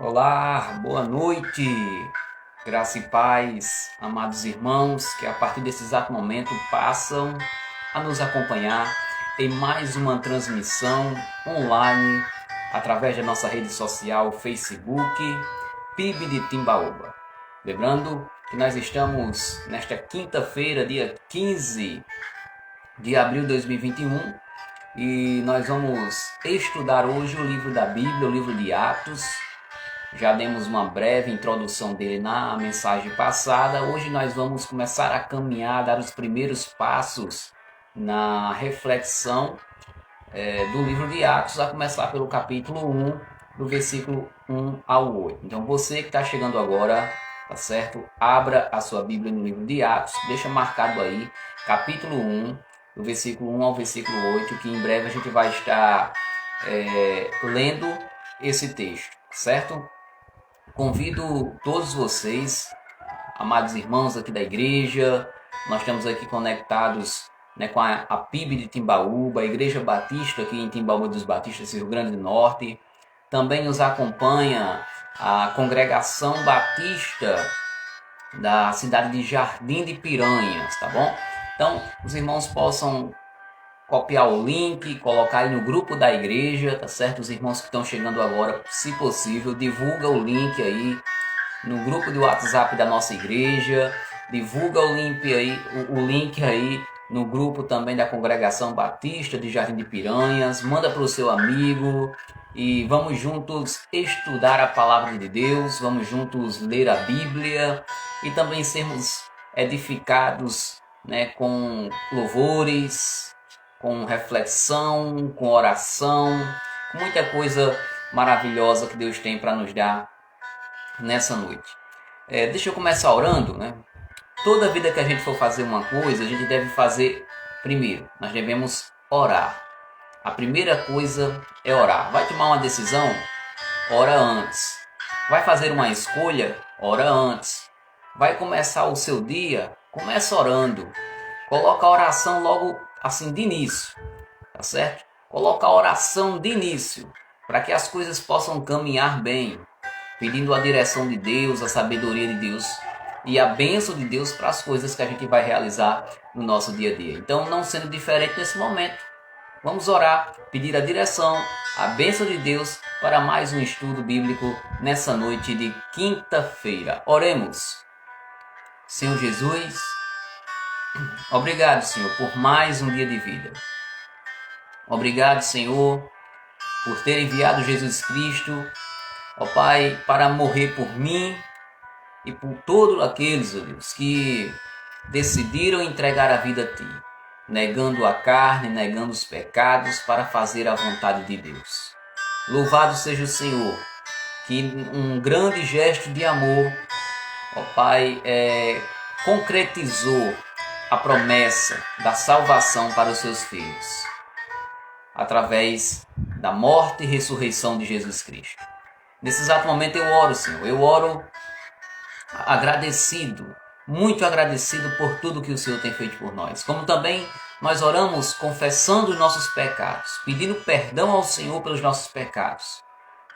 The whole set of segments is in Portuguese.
Olá, boa noite, graça e paz, amados irmãos que a partir desse exato momento passam a nos acompanhar em mais uma transmissão online através da nossa rede social Facebook, PIB de Timbaúba. Lembrando que nós estamos nesta quinta-feira, dia 15 de abril de 2021, e nós vamos estudar hoje o livro da Bíblia, o livro de Atos. Já demos uma breve introdução dele na mensagem passada. Hoje nós vamos começar a caminhar, dar os primeiros passos na reflexão do livro de Atos, a começar pelo capítulo 1, do versículo 1 ao 8. Então você que está chegando agora, tá certo? Abra a sua Bíblia no livro de Atos, deixa marcado aí, capítulo 1, do versículo 1 ao versículo 8, que em breve a gente vai estar lendo esse texto, certo? Convido todos vocês, amados irmãos aqui da igreja. Nós estamos aqui conectados, com a PIB de Timbaúba, a Igreja Batista aqui em Timbaúba dos Batistas, Rio Grande do Norte. Também nos acompanha a Congregação Batista da cidade de Jardim de Piranhas, tá bom? Então, os irmãos possam copiar o link, colocar aí no grupo da igreja, tá certo? Os irmãos que estão chegando agora, se possível, divulga o link aí no grupo do WhatsApp da nossa igreja, divulga o link aí no grupo também da Congregação Batista de Jardim de Piranhas, manda para o seu amigo e vamos juntos estudar a palavra de Deus, vamos juntos ler a Bíblia e também sermos edificados, com louvores, com reflexão, com oração, com muita coisa maravilhosa que Deus tem para nos dar nessa noite. Deixa eu começar orando, Toda vida que a gente for fazer uma coisa, a gente deve fazer primeiro. Nós devemos orar. A primeira coisa é orar. Vai tomar uma decisão? Ora antes. Vai fazer uma escolha? Ora antes. Vai começar o seu dia? Começa orando. Coloca a oração logo assim de início, tá certo? Coloca a oração de início, para que as coisas possam caminhar bem, pedindo a direção de Deus, a sabedoria de Deus e a bênção de Deus para as coisas que a gente vai realizar no nosso dia a dia. Então, não sendo diferente nesse momento, vamos orar, pedir a direção, a bênção de Deus para mais um estudo bíblico nessa noite de quinta-feira. Oremos. Senhor Jesus, obrigado, Senhor, por mais um dia de vida. Obrigado, Senhor, por ter enviado Jesus Cristo, ó Pai, para morrer por mim e por todos aqueles, ó Deus, que decidiram entregar a vida a Ti, negando a carne, negando os pecados para fazer a vontade de Deus. Louvado seja o Senhor, que um grande gesto de amor, ó Pai, concretizou a promessa da salvação para os seus filhos, através da morte e ressurreição de Jesus Cristo. Nesse exato momento eu oro, Senhor, eu oro agradecido, muito agradecido por tudo que o Senhor tem feito por nós. Como também nós oramos confessando os nossos pecados, pedindo perdão ao Senhor pelos nossos pecados.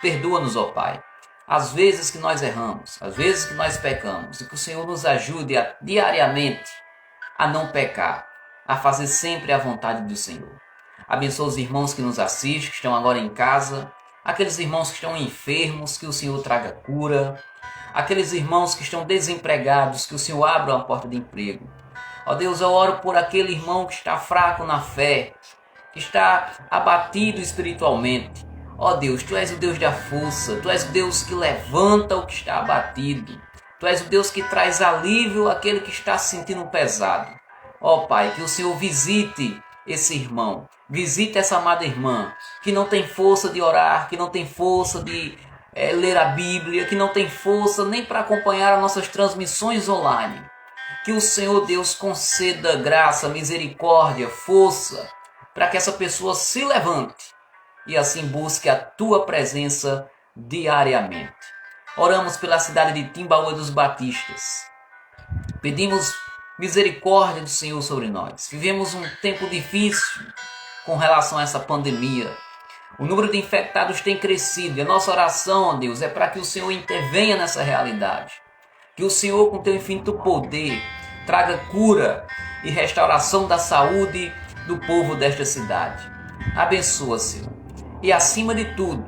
Perdoa-nos, ó Pai, as vezes que nós erramos, as vezes que nós pecamos, e que o Senhor nos ajude diariamente a não pecar, a fazer sempre a vontade do Senhor. Abençoa os irmãos que nos assistem, que estão agora em casa, aqueles irmãos que estão enfermos, que o Senhor traga cura, aqueles irmãos que estão desempregados, que o Senhor abra uma porta de emprego. Ó Deus, eu oro por aquele irmão que está fraco na fé, que está abatido espiritualmente. Ó Deus, Tu és o Deus da força, Tu és o Deus que levanta o que está abatido. Tu és o Deus que traz alívio àquele que está se sentindo pesado. Ó Pai, que o Senhor visite esse irmão, visite essa amada irmã, que não tem força de orar, que não tem força de ler a Bíblia, que não tem força nem para acompanhar as nossas transmissões online. Que o Senhor Deus conceda graça, misericórdia, força, para que essa pessoa se levante e assim busque a Tua presença diariamente. Oramos pela cidade de Timbaúba dos Batistas. Pedimos misericórdia do Senhor sobre nós. Vivemos um tempo difícil com relação a essa pandemia. O número de infectados tem crescido. E a nossa oração, ó Deus, é para que o Senhor intervenha nessa realidade. Que o Senhor, com teu infinito poder, traga cura e restauração da saúde do povo desta cidade. Abençoa, Senhor. E acima de tudo,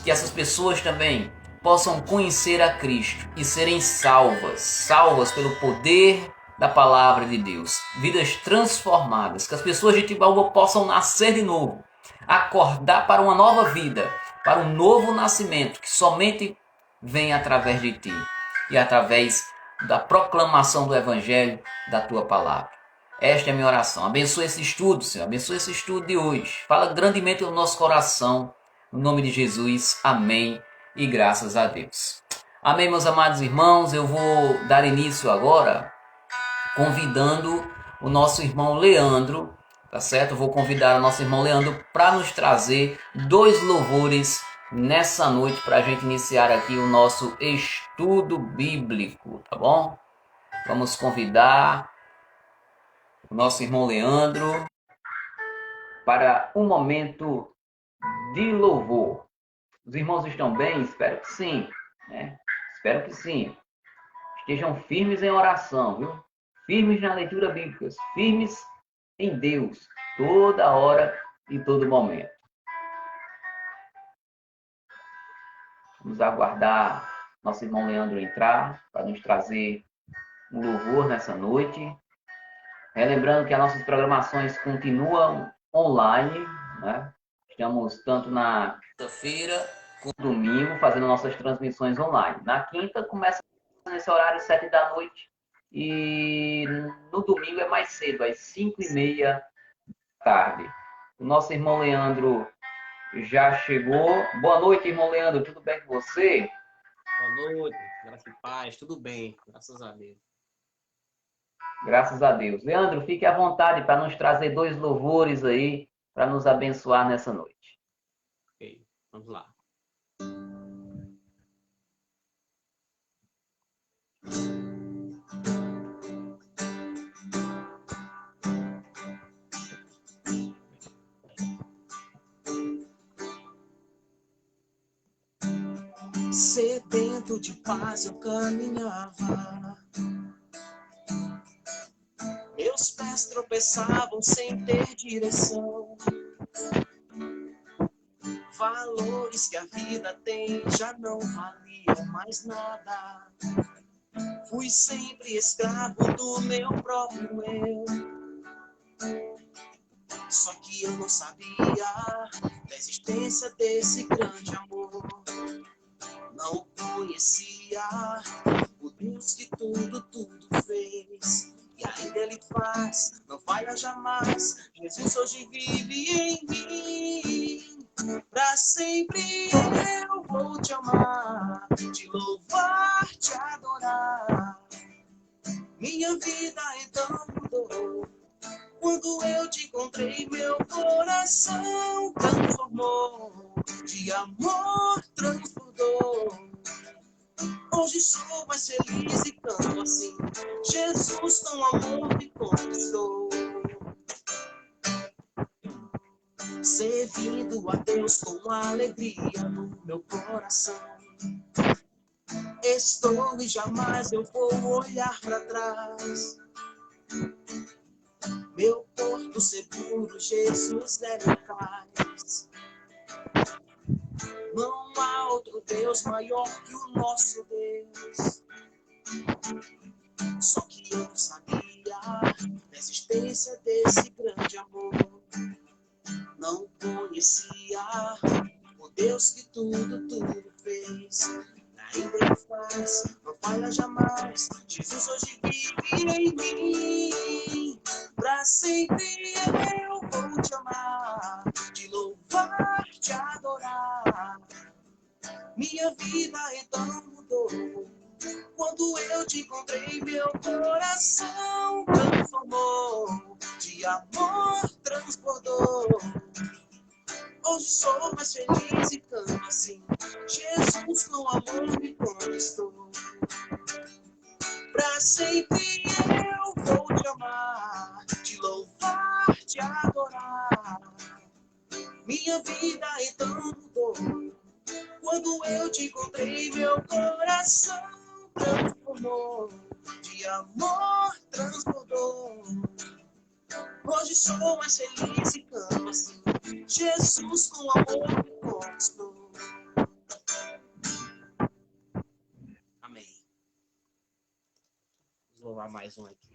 que essas pessoas também possam conhecer a Cristo e serem salvas pelo poder da palavra de Deus. Vidas transformadas, que as pessoas de Timbaúba possam nascer de novo, acordar para uma nova vida, para um novo nascimento que somente vem através de Ti e através da proclamação do Evangelho da Tua palavra. Esta é a minha oração. Abençoa esse estudo, Senhor. Abençoa esse estudo de hoje. Fala grandemente no nosso coração. No nome de Jesus. Amém. E graças a Deus. Amém, meus amados irmãos. Eu vou dar início agora convidando o nosso irmão Leandro, tá certo? Eu vou convidar o nosso irmão Leandro para nos trazer 2 louvores nessa noite para a gente iniciar aqui o nosso estudo bíblico, tá bom? Vamos convidar o nosso irmão Leandro para um momento de louvor. Os irmãos estão bem? Espero que sim, né? Espero que sim. Estejam firmes em oração, viu? Firmes na leitura bíblica, firmes em Deus, toda hora e todo momento. Vamos aguardar nosso irmão Leandro entrar para nos trazer um louvor nessa noite. Relembrando que as nossas programações continuam online, né? Estamos tanto na quinta-feira quanto no domingo fazendo nossas transmissões online. Na quinta começa nesse horário 7 da noite e no domingo é mais cedo, às 5:30 da tarde. O nosso irmão Leandro já chegou. Boa noite, irmão Leandro, tudo bem com você? Boa noite, graça e paz, tudo bem, graças a Deus. Graças a Deus. Leandro, fique à vontade para nos trazer 2 louvores aí, para nos abençoar nessa noite. Ok, vamos lá. Sedento de paz eu caminhava, meus pés tropeçavam sem ter direção. Valores que a vida tem já não valiam mais nada. Fui sempre escravo do meu próprio eu. Só que eu não sabia da existência desse grande amor. Não conhecia o Deus que tudo fez. E ainda Ele faz, não falha jamais. Jesus hoje vive em mim. Pra sempre eu vou te amar, te louvar, te adorar. Minha vida então mudou. Quando eu te encontrei, meu coração transformou. De amor transbordou. Hoje sou mais feliz e canto assim. Jesus com amor me conquistou. Servindo a Deus com alegria no meu coração. Estou e jamais eu vou olhar para trás. Meu porto seguro, Jesus é meu cais. Não há outro Deus maior que o nosso Deus. Só que eu não sabia da existência desse grande amor. Não conhecia o Deus que tudo fez. Ainda Ele faz, não falha jamais. Jesus hoje vive em mim. Pra sempre eu vou te amar, te louvar, te adorar. Minha vida então mudou. Quando eu te encontrei, meu coração transformou. De amor transbordou. Hoje sou mais feliz e canto assim. Jesus com amor me conquistou. Pra sempre eu vou te amar, te louvar, te adorar. Minha vida então mudou. Quando eu te encontrei, meu coração transformou. De amor transbordou. Hoje sou mais feliz e canto assim. Jesus com amor me conquistou. Amém. Vou louvar mais um aqui.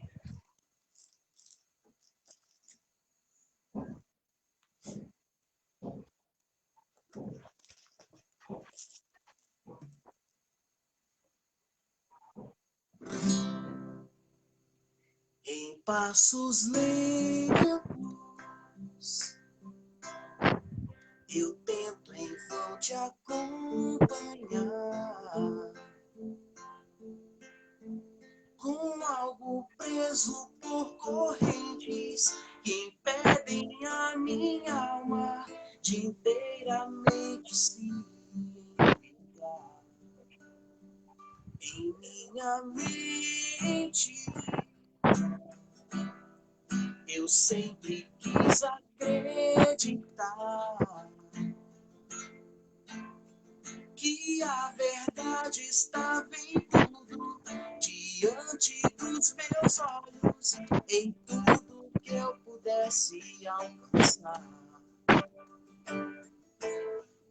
Em passos lentos, eu tento em vão te acompanhar, com algo preso por correntes que impedem a minha alma de inteiramente se entregar. Em minha mente eu sempre quis acreditar que a verdade estava em tudo, diante dos meus olhos, em tudo que eu pudesse alcançar.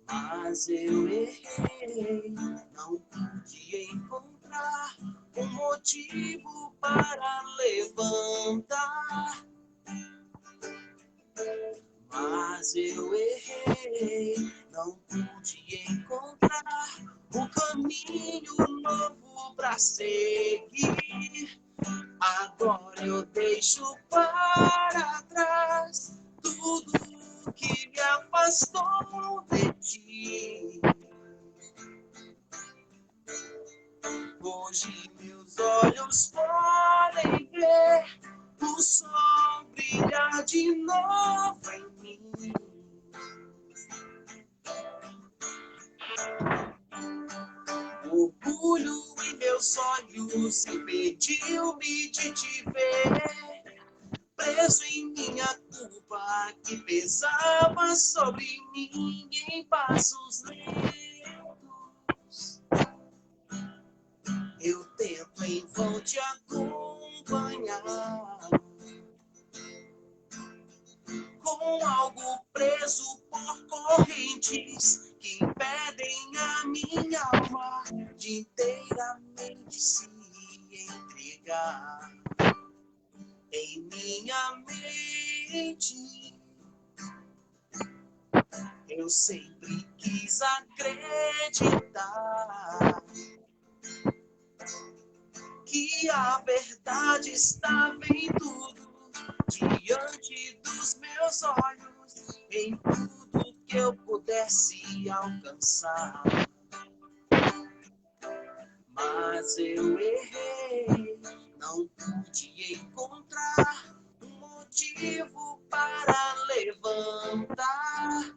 Mas eu errei, não pude encontrar um motivo para levantar. Mas eu errei, não pude encontrar um caminho novo para seguir. Agora eu deixo para trás tudo que me afastou de ti. Hoje meus olhos podem ver o sol brilhar de novo em mim. Orgulho em meus olhos impediu-me de te ver, preso em minha culpa que pesava sobre mim em passos lentos. Eu tento em vão te acompanhar, com algo preso por correntes que impedem a minha alma de inteiramente se entregar. Em minha mente eu sempre quis acreditar que a verdade estava em tudo, diante dos meus olhos, em tudo que eu pudesse alcançar. Mas eu errei, não pude encontrar um motivo para levantar.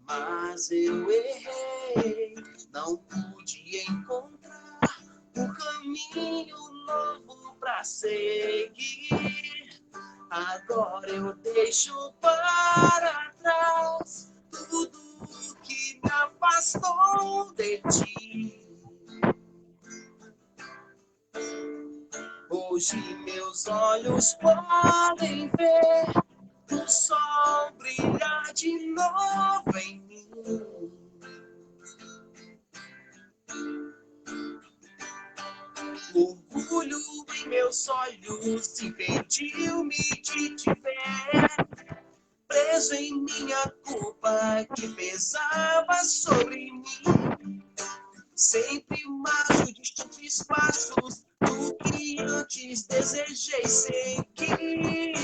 Mas eu errei, não pude encontrar um caminho novo para seguir. Agora eu deixo para trás tudo que me afastou de ti. Hoje meus olhos podem ver o sol brilhar de novo em mim. Orgulho em meus olhos impediu-me de te ver, preso em minha culpa que pesava sobre mim. Sempre marcho distantes passos do que antes desejei seguir.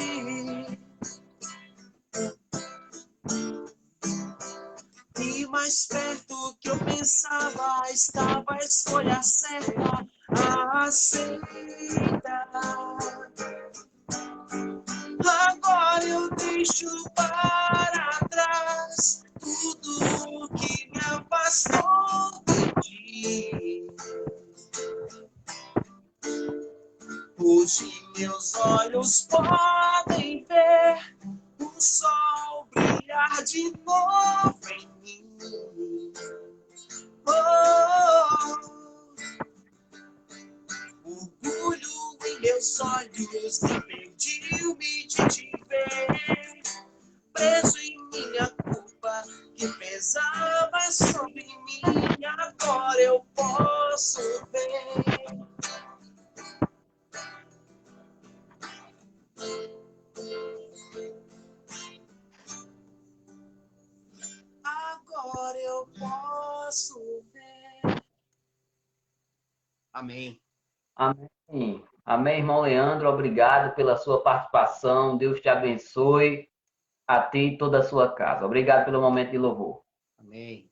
E mais perto que eu pensava estava a escolha certa, a aceita. Agora eu deixo para trás tudo que me afastou de ti. Hoje meus olhos podem ver o sol toca de novo em mim. Oh, orgulho em meus olhos impediu-me de te ver. Preso em minha culpa que pesava sobre mim, agora eu posso ver. Agora eu posso ver. Amém. Amém. Amém, irmão Leandro. Obrigado pela sua participação. Deus te abençoe, a ti e toda a sua casa. Obrigado pelo momento de louvor. Amém.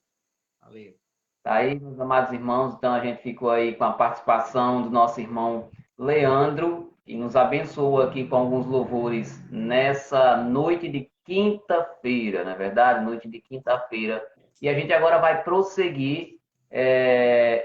Valeu. Tá aí, meus amados irmãos. Então a gente ficou aí com a participação do nosso irmão Leandro, que nos abençoou aqui com alguns louvores nessa noite de quinta-feira, não é verdade? Noite de quinta-feira. E a gente agora vai prosseguir,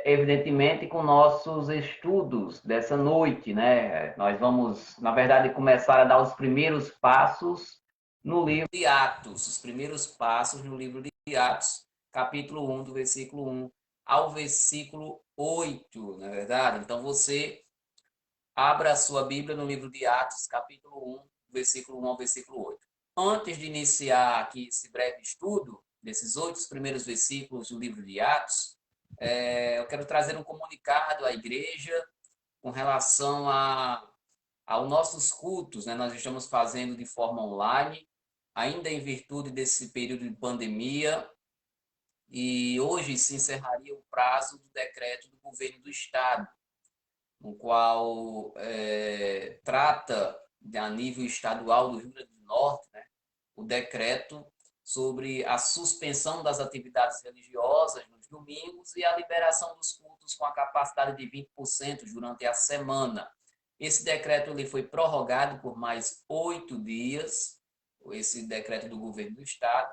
evidentemente, com nossos estudos dessa noite, né? Nós vamos, na verdade, começar a dar os primeiros passos no livro de Atos, os primeiros passos no livro de Atos, capítulo 1, do versículo 1 ao versículo 8, não é verdade? Então você abra a sua Bíblia no livro de Atos, capítulo 1, versículo 1 ao versículo 8. Antes de iniciar aqui esse breve estudo desses 8 primeiros versículos do livro de Atos, eu quero trazer um comunicado à igreja com relação aos nossos cultos, né? Nós estamos fazendo de forma online, ainda em virtude desse período de pandemia, e hoje se encerraria o prazo do decreto do governo do estado, no qual trata, a nível estadual do Rio Grande do Norte, né, o decreto sobre a suspensão das atividades religiosas nos domingos e a liberação dos cultos com a capacidade de 20% durante a semana. Esse decreto ele foi prorrogado por mais 8 dias, esse decreto do governo do estado,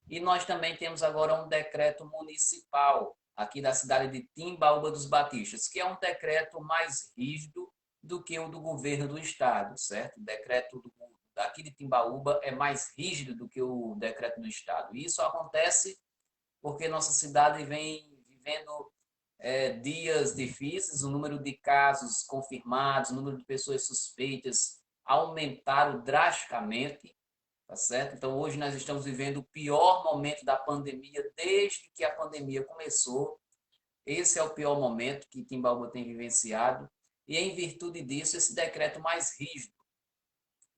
e nós também temos agora um decreto municipal aqui da cidade de Timbaúba dos Batistas, que é um decreto mais rígido do que o do governo do estado, certo? O decreto daqui de Timbaúba é mais rígido do que o decreto do estado. E isso acontece porque nossa cidade vem vivendo dias difíceis, o número de casos confirmados, o número de pessoas suspeitas aumentaram drasticamente. Tá certo? Então, hoje nós estamos vivendo o pior momento da pandemia desde que a pandemia começou. Esse é o pior momento que Timbaúba tem vivenciado. E, em virtude disso, esse decreto mais rígido.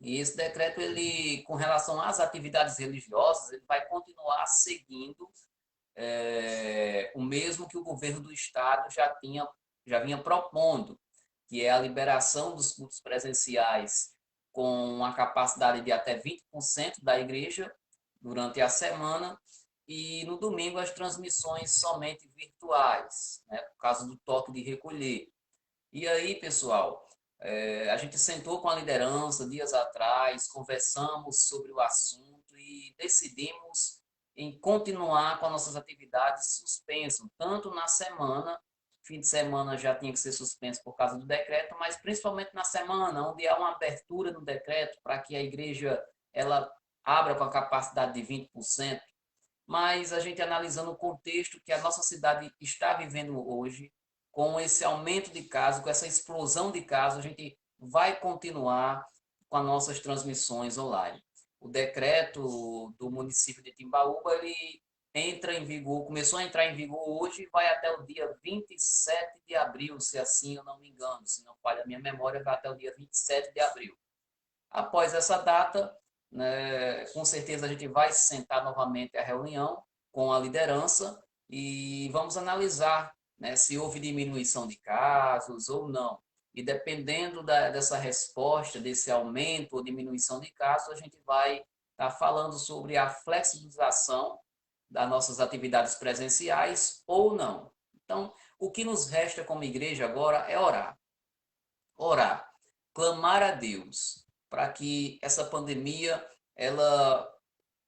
E esse decreto, ele, com relação às atividades religiosas, ele vai continuar seguindo o mesmo que o governo do Estado já vinha propondo, que é a liberação dos cultos presenciais com a capacidade de até 20% da igreja durante a semana e no domingo as transmissões somente virtuais, né, por causa do toque de recolher. E aí, pessoal, a gente sentou com a liderança dias atrás, conversamos sobre o assunto e decidimos em continuar com as nossas atividades suspensas, tanto na semana, fim de semana já tinha que ser suspenso por causa do decreto, mas principalmente na semana, onde há uma abertura no decreto para que a igreja ela abra com a capacidade de 20%, mas a gente analisando o contexto que a nossa cidade está vivendo hoje, com esse aumento de casos, com essa explosão de casos, a gente vai continuar com as nossas transmissões online. O decreto do município de Timbaúba, ele entra em vigor, começou a entrar em vigor hoje e vai até o dia 27 de abril, se assim eu não me engano, se não falha a minha memória, vai até o dia 27 de abril. Após essa data, né, com certeza a gente vai sentar novamente a reunião com a liderança e vamos analisar, né, se houve diminuição de casos ou não. E dependendo dessa resposta, desse aumento ou diminuição de casos, a gente vai estar falando sobre a flexibilização das nossas atividades presenciais ou não. Então, o que nos resta como igreja agora é orar. Orar, clamar a Deus para que essa pandemia ela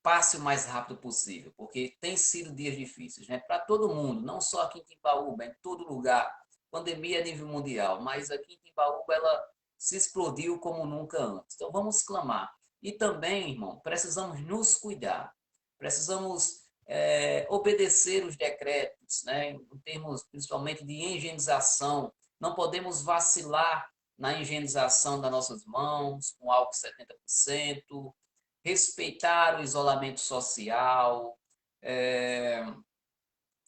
passe o mais rápido possível, porque tem sido dias difíceis, né? Para todo mundo, não só aqui em Timbaúba, em todo lugar. Pandemia a nível mundial, mas aqui em Timbaúba ela se explodiu como nunca antes. Então vamos clamar. E também, irmão, precisamos nos cuidar. precisamos obedecer os decretos, né, em termos principalmente de higienização. Não podemos vacilar na higienização das nossas mãos, com álcool 70%, respeitar o isolamento social, é,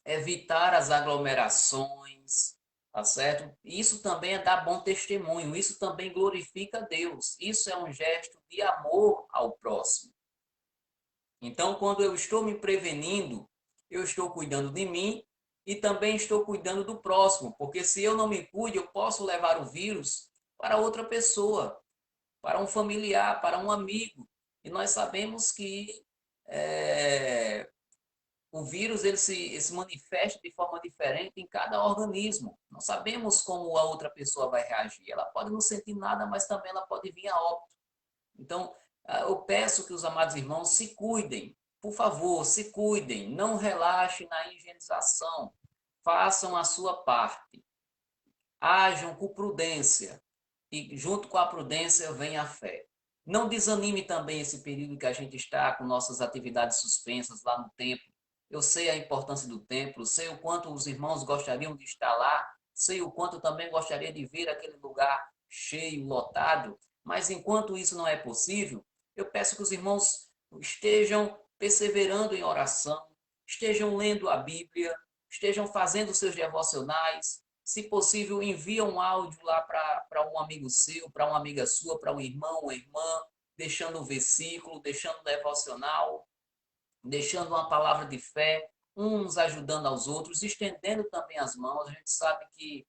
evitar as aglomerações, tá certo? Isso também é dar bom testemunho, isso também glorifica a Deus, isso é um gesto de amor ao próximo. Então, quando eu estou me prevenindo, eu estou cuidando de mim e também estou cuidando do próximo, porque se eu não me cuido, eu posso levar o vírus para outra pessoa, para um familiar, para um amigo. E nós sabemos que é, o vírus ele se manifesta de forma diferente em cada organismo. Não sabemos como a outra pessoa vai reagir. Ela pode não sentir nada, mas também ela pode vir a óbito. Então, eu peço que os amados irmãos se cuidem. Por favor, se cuidem. Não relaxem na higienização. Façam a sua parte. Ajam com prudência. E junto com a prudência vem a fé. Não desanime também esse período que a gente está com nossas atividades suspensas lá no templo. Eu sei a importância do templo, sei o quanto os irmãos gostariam de estar lá, sei o quanto também gostaria de ver aquele lugar cheio, lotado, mas enquanto isso não é possível, eu peço que os irmãos estejam perseverando em oração, estejam lendo a Bíblia, estejam fazendo seus devocionais, se possível, envia um áudio lá para um amigo seu, para uma amiga sua, para um irmão, uma irmã, deixando um versículo, deixando um devocional, deixando uma palavra de fé, uns ajudando aos outros, estendendo também as mãos. A gente sabe que,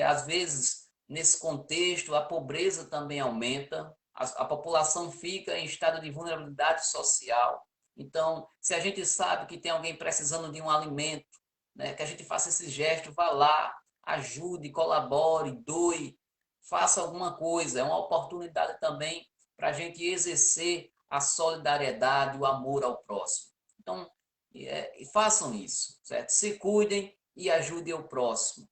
às vezes, nesse contexto, a pobreza também aumenta, a população fica em estado de vulnerabilidade social. Então, se a gente sabe que tem alguém precisando de um alimento, né, que a gente faça esse gesto, vá lá, ajude, colabore, doe, faça alguma coisa. É uma oportunidade também para a gente exercer a solidariedade, o amor ao próximo. Então, façam isso, certo? Se cuidem e ajudem o próximo.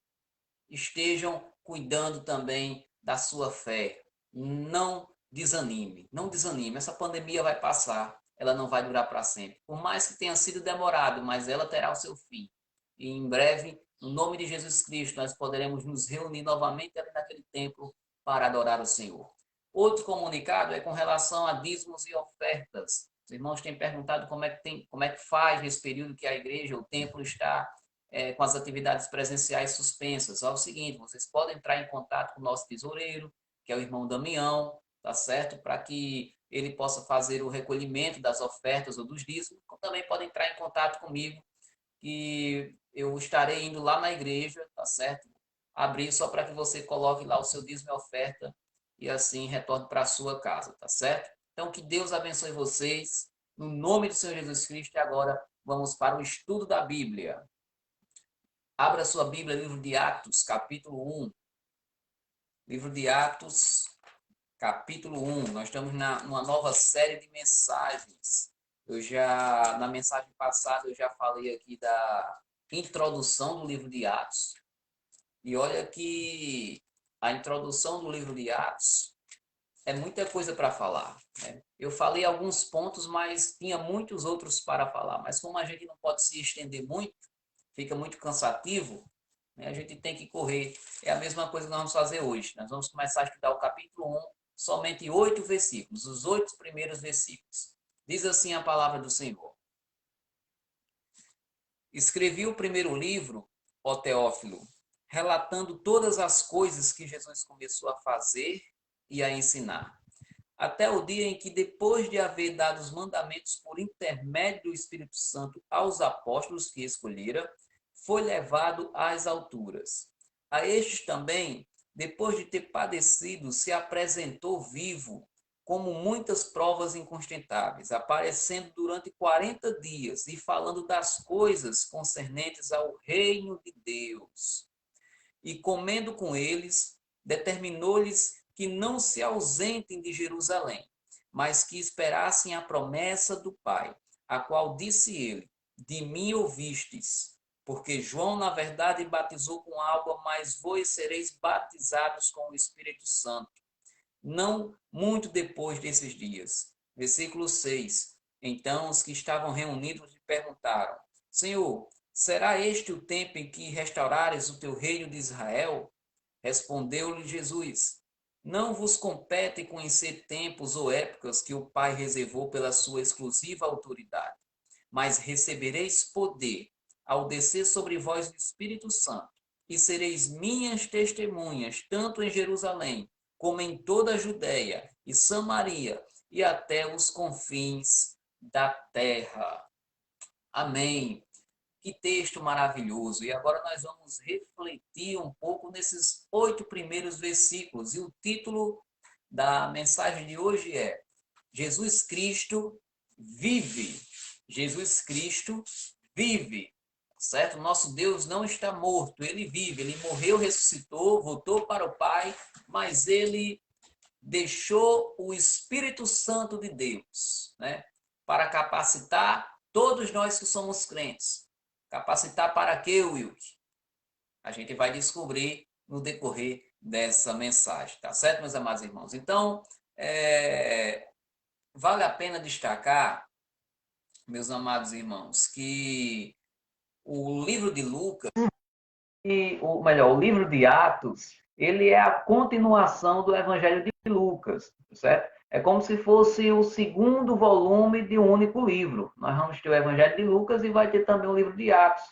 Estejam cuidando também da sua fé. Não desanime, não desanime. Essa pandemia vai passar, ela não vai durar para sempre. Por mais que tenha sido demorado, mas ela terá o seu fim. E em breve, no nome de Jesus Cristo, nós poderemos nos reunir novamente ali naquele templo para adorar o Senhor. Outro comunicado é com relação a dízimos e ofertas. Os irmãos têm perguntado como é que faz nesse período que a igreja, o templo está com as atividades presenciais suspensas. É o seguinte, vocês podem entrar em contato com o nosso tesoureiro, que é o irmão Damião, tá certo? Para que ele possa fazer o recolhimento das ofertas ou dos dízimos. Também podem entrar em contato comigo, que eu estarei indo lá na igreja, tá certo? Abrir só para que você coloque lá o seu dízimo e oferta e assim retorne para a sua casa, tá certo? Então, que Deus abençoe vocês, no nome do Senhor Jesus Cristo, e agora vamos para o estudo da Bíblia. Abra sua Bíblia, livro de Atos, capítulo 1. Livro de Atos, capítulo 1. Nós estamos numa nova série de mensagens. Na mensagem passada, eu já falei aqui da introdução do livro de Atos. E olha que a introdução do livro de Atos é muita coisa para falar, né? Eu falei alguns pontos, mas tinha muitos outros para falar. Mas como a gente não pode se estender muito, fica muito cansativo, né? A gente tem que correr. É a mesma coisa que nós vamos fazer hoje. Nós vamos começar a estudar o capítulo 1, somente 8 versículos, os 8 primeiros versículos. Diz assim a palavra do Senhor. Escrevi o primeiro livro, ó Teófilo, relatando todas as coisas que Jesus começou a fazer e a ensinar, até o dia em que, depois de haver dado os mandamentos por intermédio do Espírito Santo aos apóstolos que escolhera, foi levado às alturas. A estes também, depois de ter padecido, se apresentou vivo, como muitas provas inconstentáveis, aparecendo durante 40 dias e falando das coisas concernentes ao reino de Deus. E comendo com eles, determinou-lhes que não se ausentem de Jerusalém, mas que esperassem a promessa do Pai, a qual disse ele: de mim ouvistes, porque João, na verdade, batizou com água, mas vós sereis batizados com o Espírito Santo, não muito depois desses dias. Versículo 6. Então os que estavam reunidos lhe perguntaram: Senhor, será este o tempo em que restaurares o teu reino de Israel? Respondeu-lhe Jesus: Não vos compete conhecer tempos ou épocas que o Pai reservou pela sua exclusiva autoridade, mas recebereis poder ao descer sobre vós o Espírito Santo, e sereis minhas testemunhas, tanto em Jerusalém, como em toda a Judéia e Samaria, e até os confins da terra. Amém. Que texto maravilhoso! E agora nós vamos refletir um pouco nesses 8 primeiros versículos. E o título da mensagem de hoje é Jesus Cristo vive. Jesus Cristo vive. Certo? Nosso Deus não está morto, ele vive. Ele morreu, ressuscitou, voltou para o Pai, mas ele deixou o Espírito Santo de Deus, né? Para capacitar todos nós que somos crentes. Capacitar para quê, Wilson? A gente vai descobrir no decorrer dessa mensagem, tá certo, meus amados irmãos? Então, vale a pena destacar, meus amados irmãos, que o livro de Lucas, o livro de Atos, ele é a continuação do Evangelho de Lucas, certo? É como se fosse o segundo volume de um único livro. Nós vamos ter o Evangelho de Lucas e vai ter também o livro de Atos.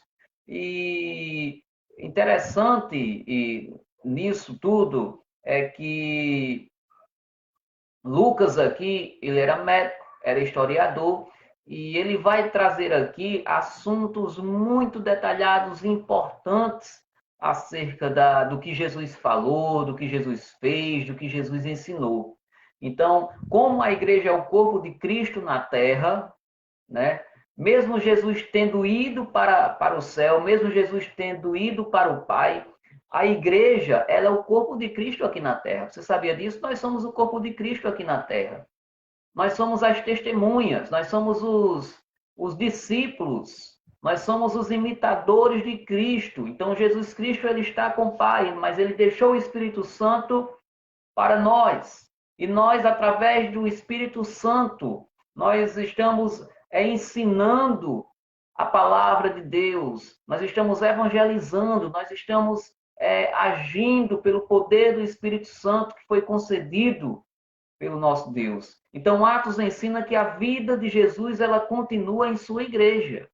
E interessante nisso tudo é que Lucas aqui, ele era médico, era historiador, e ele vai trazer aqui assuntos muito detalhados, importantes, acerca do que Jesus falou, do que Jesus fez, do que Jesus ensinou. Então, como a igreja é o corpo de Cristo na terra, né? Mesmo Jesus tendo ido para o céu, mesmo Jesus tendo ido para o Pai, a igreja, ela é o corpo de Cristo aqui na terra. Você sabia disso? Nós somos o corpo de Cristo aqui na terra. Nós somos as testemunhas, nós somos os discípulos, nós somos os imitadores de Cristo. Então, Jesus Cristo, ele está com o Pai, mas ele deixou o Espírito Santo para nós. E nós, através do Espírito Santo, nós estamos ensinando a palavra de Deus, nós estamos evangelizando, nós estamos agindo pelo poder do Espírito Santo que foi concedido pelo nosso Deus. Então, Atos ensina que a vida de Jesus, ela continua em sua igreja.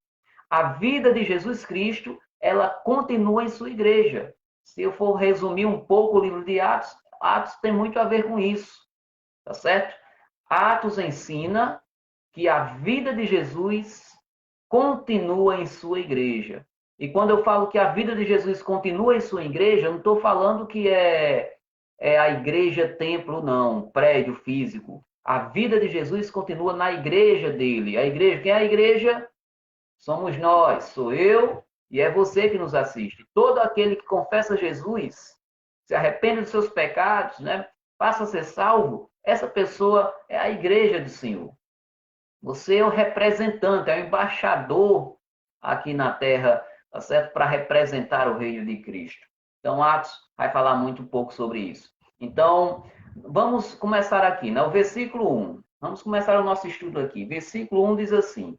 A vida de Jesus Cristo, ela continua em sua igreja. Se eu for resumir um pouco o livro de Atos, Atos tem muito a ver com isso, tá certo? Atos ensina que a vida de Jesus continua em sua igreja. E quando eu falo que a vida de Jesus continua em sua igreja, eu não estou falando que é a igreja templo, não, prédio físico. A vida de Jesus continua na igreja dele. A igreja, quem é a igreja? Somos nós, sou eu e é você que nos assiste. Todo aquele que confessa Jesus, se arrepende dos seus pecados, né, passa a ser salvo, essa pessoa é a igreja do Senhor. Você é o representante, é o embaixador aqui na terra, tá certo? Para representar o reino de Cristo. Então, Atos vai falar muito pouco sobre isso. Então, vamos começar aqui, né? O versículo 1. Vamos começar o nosso estudo aqui. Versículo 1 diz assim: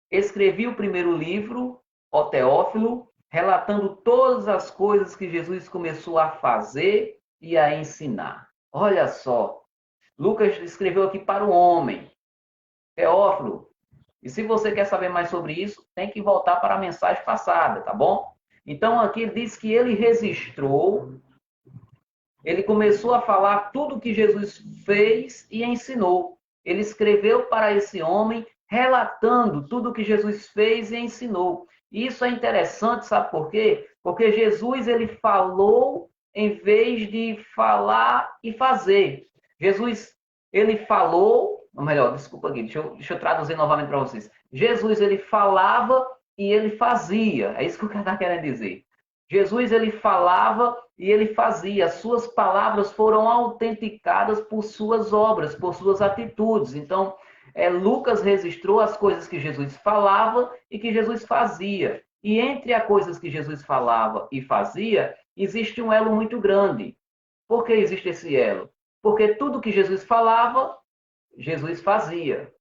Escrevi o primeiro livro, ó Teófilo, relatando todas as coisas que Jesus começou a fazer e a ensinar. Olha só, Lucas escreveu aqui para o homem, Teófilo. E se você quer saber mais sobre isso, tem que voltar para a mensagem passada, tá bom? Então aqui ele diz que ele registrou, ele começou a falar tudo o que Jesus fez e ensinou. Ele escreveu para esse homem relatando tudo o que Jesus fez e ensinou. E isso é interessante, sabe por quê? Porque Jesus, ele falou em vez de falar e fazer. Jesus, ele falou, ou melhor, desculpa aqui, deixa eu traduzir novamente para vocês. Jesus, ele falava e ele fazia. É isso que eu estou querendo dizer. Jesus, ele falava e ele fazia. As suas palavras foram autenticadas por suas obras, por suas atitudes. Então, Lucas registrou as coisas que Jesus falava e que Jesus fazia. E entre as coisas que Jesus falava e fazia, existe um elo muito grande. Por que existe esse elo? Porque tudo que Jesus falava, Jesus fazia.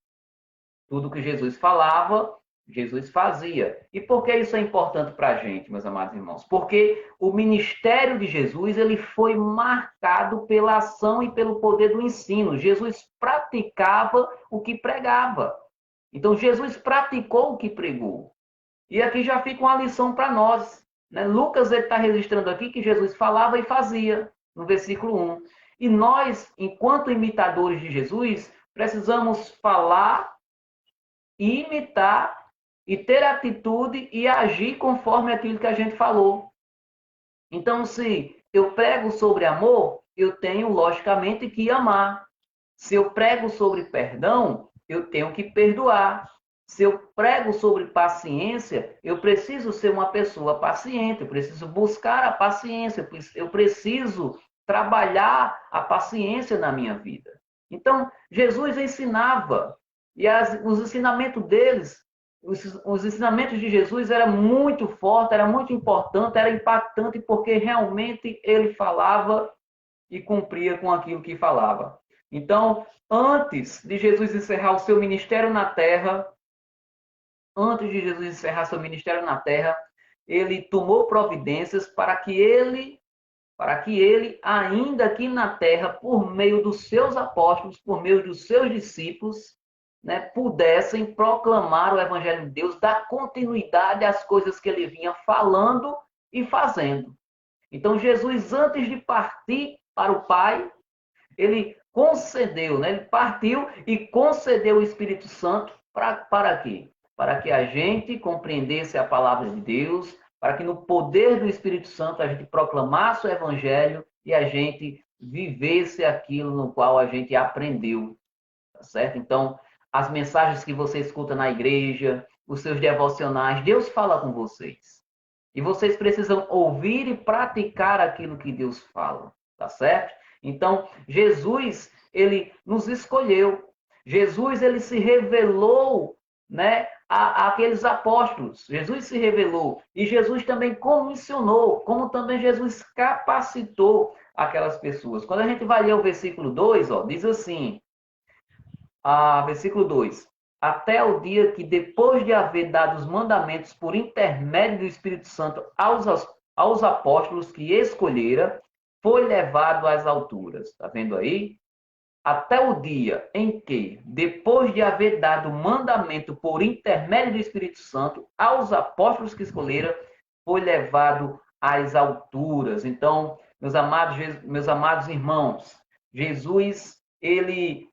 Tudo que Jesus falava, Jesus fazia. E por que isso é importante para a gente, meus amados irmãos? Porque o ministério de Jesus ele foi marcado pela ação e pelo poder do ensino. Jesus praticava o que pregava. Então, Jesus praticou o que pregou. E aqui já fica uma lição para nós. Né? Lucas está registrando aqui que Jesus falava e fazia, no versículo 1. E nós, enquanto imitadores de Jesus, precisamos falar, imitar e ter atitude e agir conforme aquilo que a gente falou. Então, se eu prego sobre amor, eu tenho, logicamente, que amar. Se eu prego sobre perdão, eu tenho que perdoar. Se eu prego sobre paciência, eu preciso ser uma pessoa paciente, eu preciso buscar a paciência, eu preciso trabalhar a paciência na minha vida. Então, Jesus ensinava, e os ensinamentos deles, os ensinamentos de Jesus era muito forte, era muito importante, era impactante, porque realmente ele falava e cumpria com aquilo que falava. Então, antes de Jesus encerrar o seu ministério na terra, ele tomou providências para que ele, ainda aqui na terra, por meio dos seus apóstolos, por meio dos seus discípulos, né, pudessem proclamar o Evangelho de Deus, dar continuidade às coisas que ele vinha falando e fazendo. Então, Jesus, antes de partir para o Pai, ele concedeu, né? Ele partiu e concedeu o Espírito Santo para quê? Para que a gente compreendesse a palavra de Deus, para que no poder do Espírito Santo a gente proclamasse o Evangelho e a gente vivesse aquilo no qual a gente aprendeu, tá certo? Então, as mensagens que você escuta na igreja, os seus devocionais, Deus fala com vocês. E vocês precisam ouvir e praticar aquilo que Deus fala, tá certo? Então, Jesus, ele nos escolheu. Jesus, ele se revelou, né, àqueles apóstolos. Jesus se revelou. E Jesus também comissionou, como também Jesus capacitou aquelas pessoas. Quando a gente vai ler o versículo 2, ó, diz assim, versículo 2. Até o dia que, depois de haver dado os mandamentos por intermédio do Espírito Santo aos apóstolos que escolhera, foi levado às alturas. Está vendo aí? Até o dia em que, depois de haver dado o mandamento por intermédio do Espírito Santo aos apóstolos que escolhera, foi levado às alturas. Então, meus amados irmãos, Jesus, ele,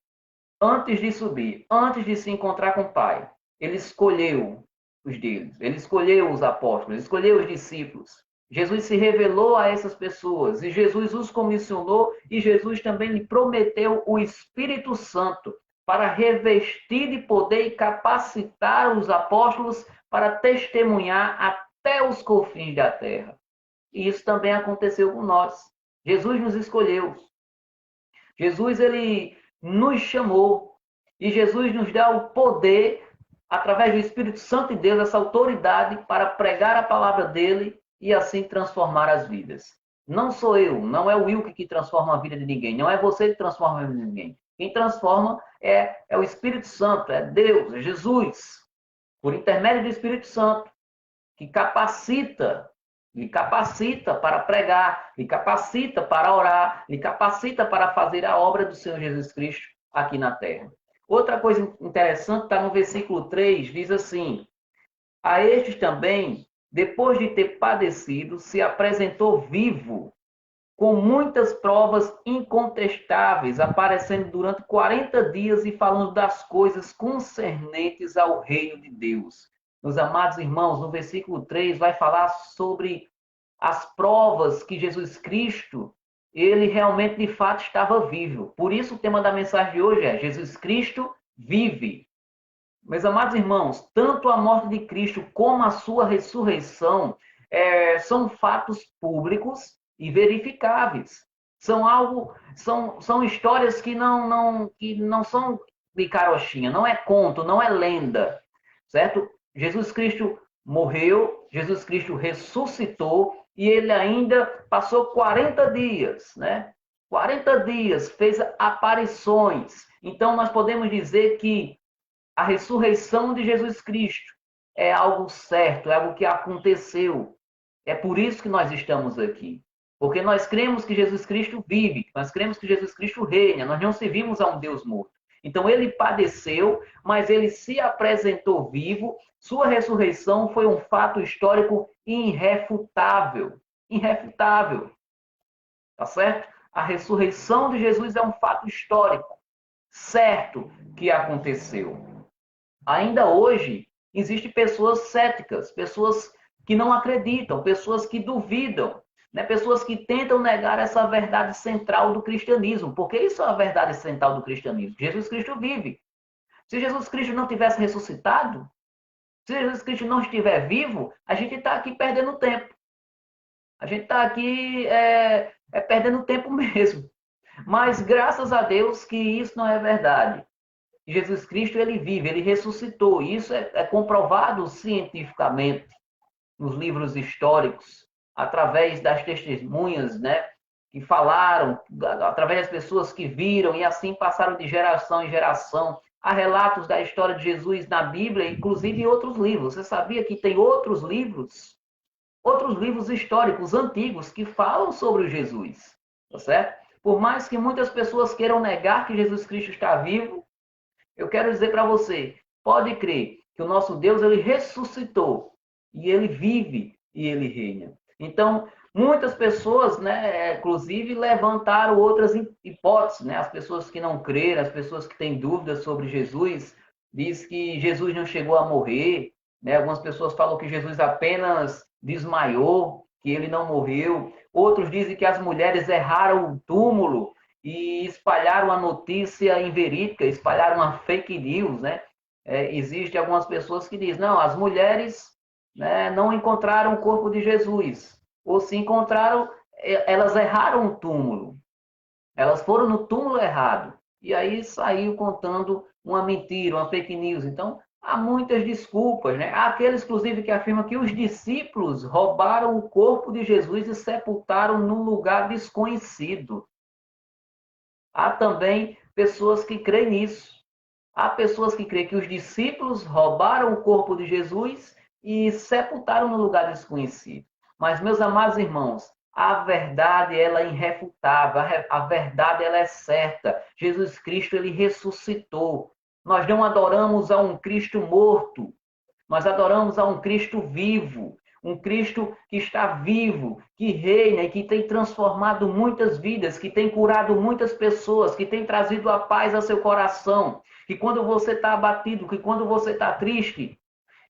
antes de subir, antes de se encontrar com o Pai, ele escolheu os deles, ele escolheu os apóstolos, ele escolheu os discípulos. Jesus se revelou a essas pessoas e Jesus os comissionou e Jesus também lhe prometeu o Espírito Santo para revestir de poder e capacitar os apóstolos para testemunhar até os confins da terra. E isso também aconteceu com nós. Jesus nos escolheu. Jesus, ele nos chamou e Jesus nos dá o poder, através do Espírito Santo de Deus, essa autoridade para pregar a palavra dele e assim transformar as vidas. Não sou eu, não é o Wilke que transforma a vida de ninguém, não é você que transforma a vida de ninguém. Quem transforma é o Espírito Santo, é Deus, é Jesus, por intermédio do Espírito Santo, que lhe capacita para pregar, lhe capacita para orar, lhe capacita para fazer a obra do Senhor Jesus Cristo aqui na terra. Outra coisa interessante está no versículo 3, diz assim: a estes também, depois de ter padecido, se apresentou vivo, com muitas provas incontestáveis, aparecendo durante 40 dias e falando das coisas concernentes ao reino de Deus. Meus amados irmãos, no versículo 3 vai falar sobre as provas que Jesus Cristo, ele realmente, de fato, estava vivo. Por isso o tema da mensagem de hoje é Jesus Cristo vive. Meus amados irmãos, tanto a morte de Cristo como a sua ressurreição são fatos públicos e verificáveis. São histórias que não são de carochinha, não é conto, não é lenda, certo? Jesus Cristo morreu, Jesus Cristo ressuscitou e ele ainda passou 40 dias, né? 40 dias, fez aparições. Então nós podemos dizer que A ressurreição de Jesus Cristo é algo certo, é algo que aconteceu. É por isso que nós estamos aqui. Porque nós cremos que Jesus Cristo vive, nós cremos que Jesus Cristo reina, nós não servimos a um Deus morto. Então ele padeceu, mas ele se apresentou vivo, sua ressurreição foi um fato histórico irrefutável. Irrefutável. Tá certo? A ressurreição de Jesus é um fato histórico, certo que aconteceu. Ainda hoje, existem pessoas céticas, pessoas que não acreditam, pessoas que duvidam, né? Pessoas que tentam negar essa verdade central do cristianismo, porque isso é a verdade central do cristianismo. Jesus Cristo vive. Se Jesus Cristo não tivesse ressuscitado, se Jesus Cristo não estiver vivo, a gente está aqui perdendo tempo. A gente está aqui perdendo tempo mesmo. Mas graças a Deus que isso não é verdade. Jesus Cristo, ele vive, ele ressuscitou. Isso é comprovado cientificamente nos livros históricos, através das testemunhas, né, que falaram, através das pessoas que viram e assim passaram de geração em geração. Há relatos da história de Jesus na Bíblia, inclusive em outros livros. Você sabia que tem outros livros históricos antigos que falam sobre o Jesus, tá certo? Por mais que muitas pessoas queiram negar que Jesus Cristo está vivo, eu quero dizer para você, pode crer que o nosso Deus, ele ressuscitou, e ele vive, e ele reina. Então, muitas pessoas, né, inclusive, levantaram outras hipóteses, né? As pessoas que não creram, as pessoas que têm dúvidas sobre Jesus, diz que Jesus não chegou a morrer, né? Algumas pessoas falam que Jesus apenas desmaiou, que ele não morreu. Outros dizem que as mulheres erraram o túmulo, e espalharam a notícia inverídica, espalharam uma fake news, né? Existem algumas pessoas que dizem, não, as mulheres, né, não encontraram o corpo de Jesus, ou se encontraram, elas erraram o túmulo, elas foram no túmulo errado, e aí saiu contando uma mentira, uma fake news. Então, há muitas desculpas, né? Há aqueles, inclusive, que afirmam que os discípulos roubaram o corpo de Jesus e sepultaram num lugar desconhecido. Há também pessoas que creem nisso. Há pessoas que creem que os discípulos roubaram o corpo de Jesus e sepultaram no lugar desconhecido. Mas, meus amados irmãos, a verdade ela é irrefutável, a verdade ela é certa. Jesus Cristo ele ressuscitou. Nós não adoramos a um Cristo morto, nós adoramos a um Cristo vivo, um Cristo que está vivo, que reina e que tem transformado muitas vidas, que tem curado muitas pessoas, que tem trazido a paz ao seu coração. Que quando você está abatido, que quando você está triste,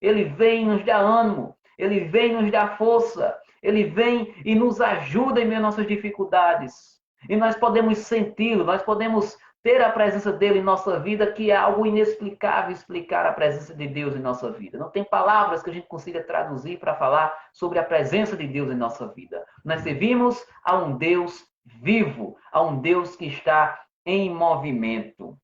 ele vem e nos dá ânimo, ele vem e nos dá força, ele vem e nos ajuda em meio às nossas dificuldades. E nós podemos senti-lo, nós podemos ter a presença dele em nossa vida, que é algo inexplicável explicar a presença de Deus em nossa vida. Não tem palavras que a gente consiga traduzir para falar sobre a presença de Deus em nossa vida. Nós servimos a um Deus vivo, a um Deus que está em movimento.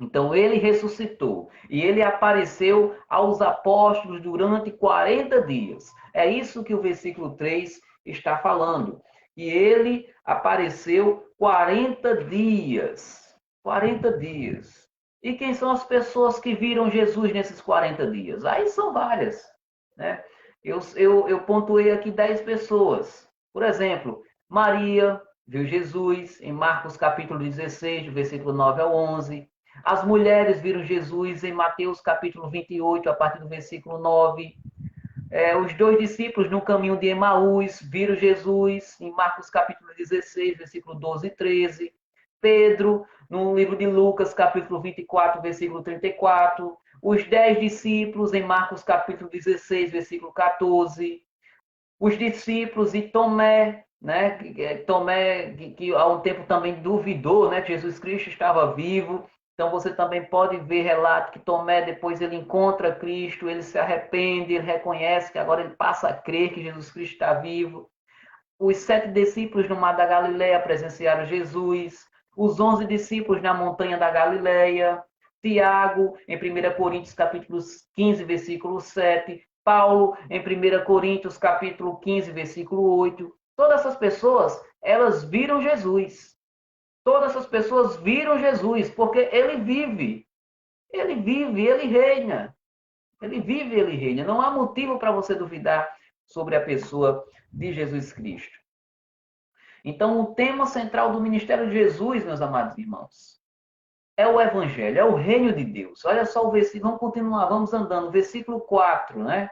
Então ele ressuscitou e ele apareceu aos apóstolos durante 40 dias. É isso que o versículo 3 está falando. E ele apareceu 40 dias. 40 dias. E quem são as pessoas que viram Jesus nesses 40 dias? Aí são várias, né? Eu pontuei aqui 10 pessoas. Por exemplo, Maria viu Jesus em Marcos capítulo 16, do versículo 9 ao 11. As mulheres viram Jesus em Mateus capítulo 28, a partir do versículo 9. Os dois discípulos no caminho de Emaús viram Jesus em Marcos capítulo 16, versículo 12 e 13. Pedro, no livro de Lucas, capítulo 24, versículo 34. Os 10 discípulos em Marcos capítulo 16, versículo 14. Os discípulos e Tomé, né? Tomé, que há um tempo também duvidou, né? Que Jesus Cristo estava vivo. Então você também pode ver relato que Tomé depois ele encontra Cristo, ele se arrepende, ele reconhece que agora ele passa a crer que Jesus Cristo está vivo. Os 7 discípulos no Mar da Galileia presenciaram Jesus. Os 11 discípulos na montanha da Galileia. Tiago, em 1 Coríntios capítulo 15, versículo 7. Paulo, em 1 Coríntios capítulo 15, versículo 8. Todas essas pessoas, elas viram Jesus. Todas essas pessoas viram Jesus, porque ele vive. Ele vive, ele reina. Ele vive, ele reina. Não há motivo para você duvidar sobre a pessoa de Jesus Cristo. Então, o tema central do ministério de Jesus, meus amados irmãos, é o Evangelho, é o reino de Deus. Olha só o versículo, vamos continuar, vamos andando. Versículo 4, né?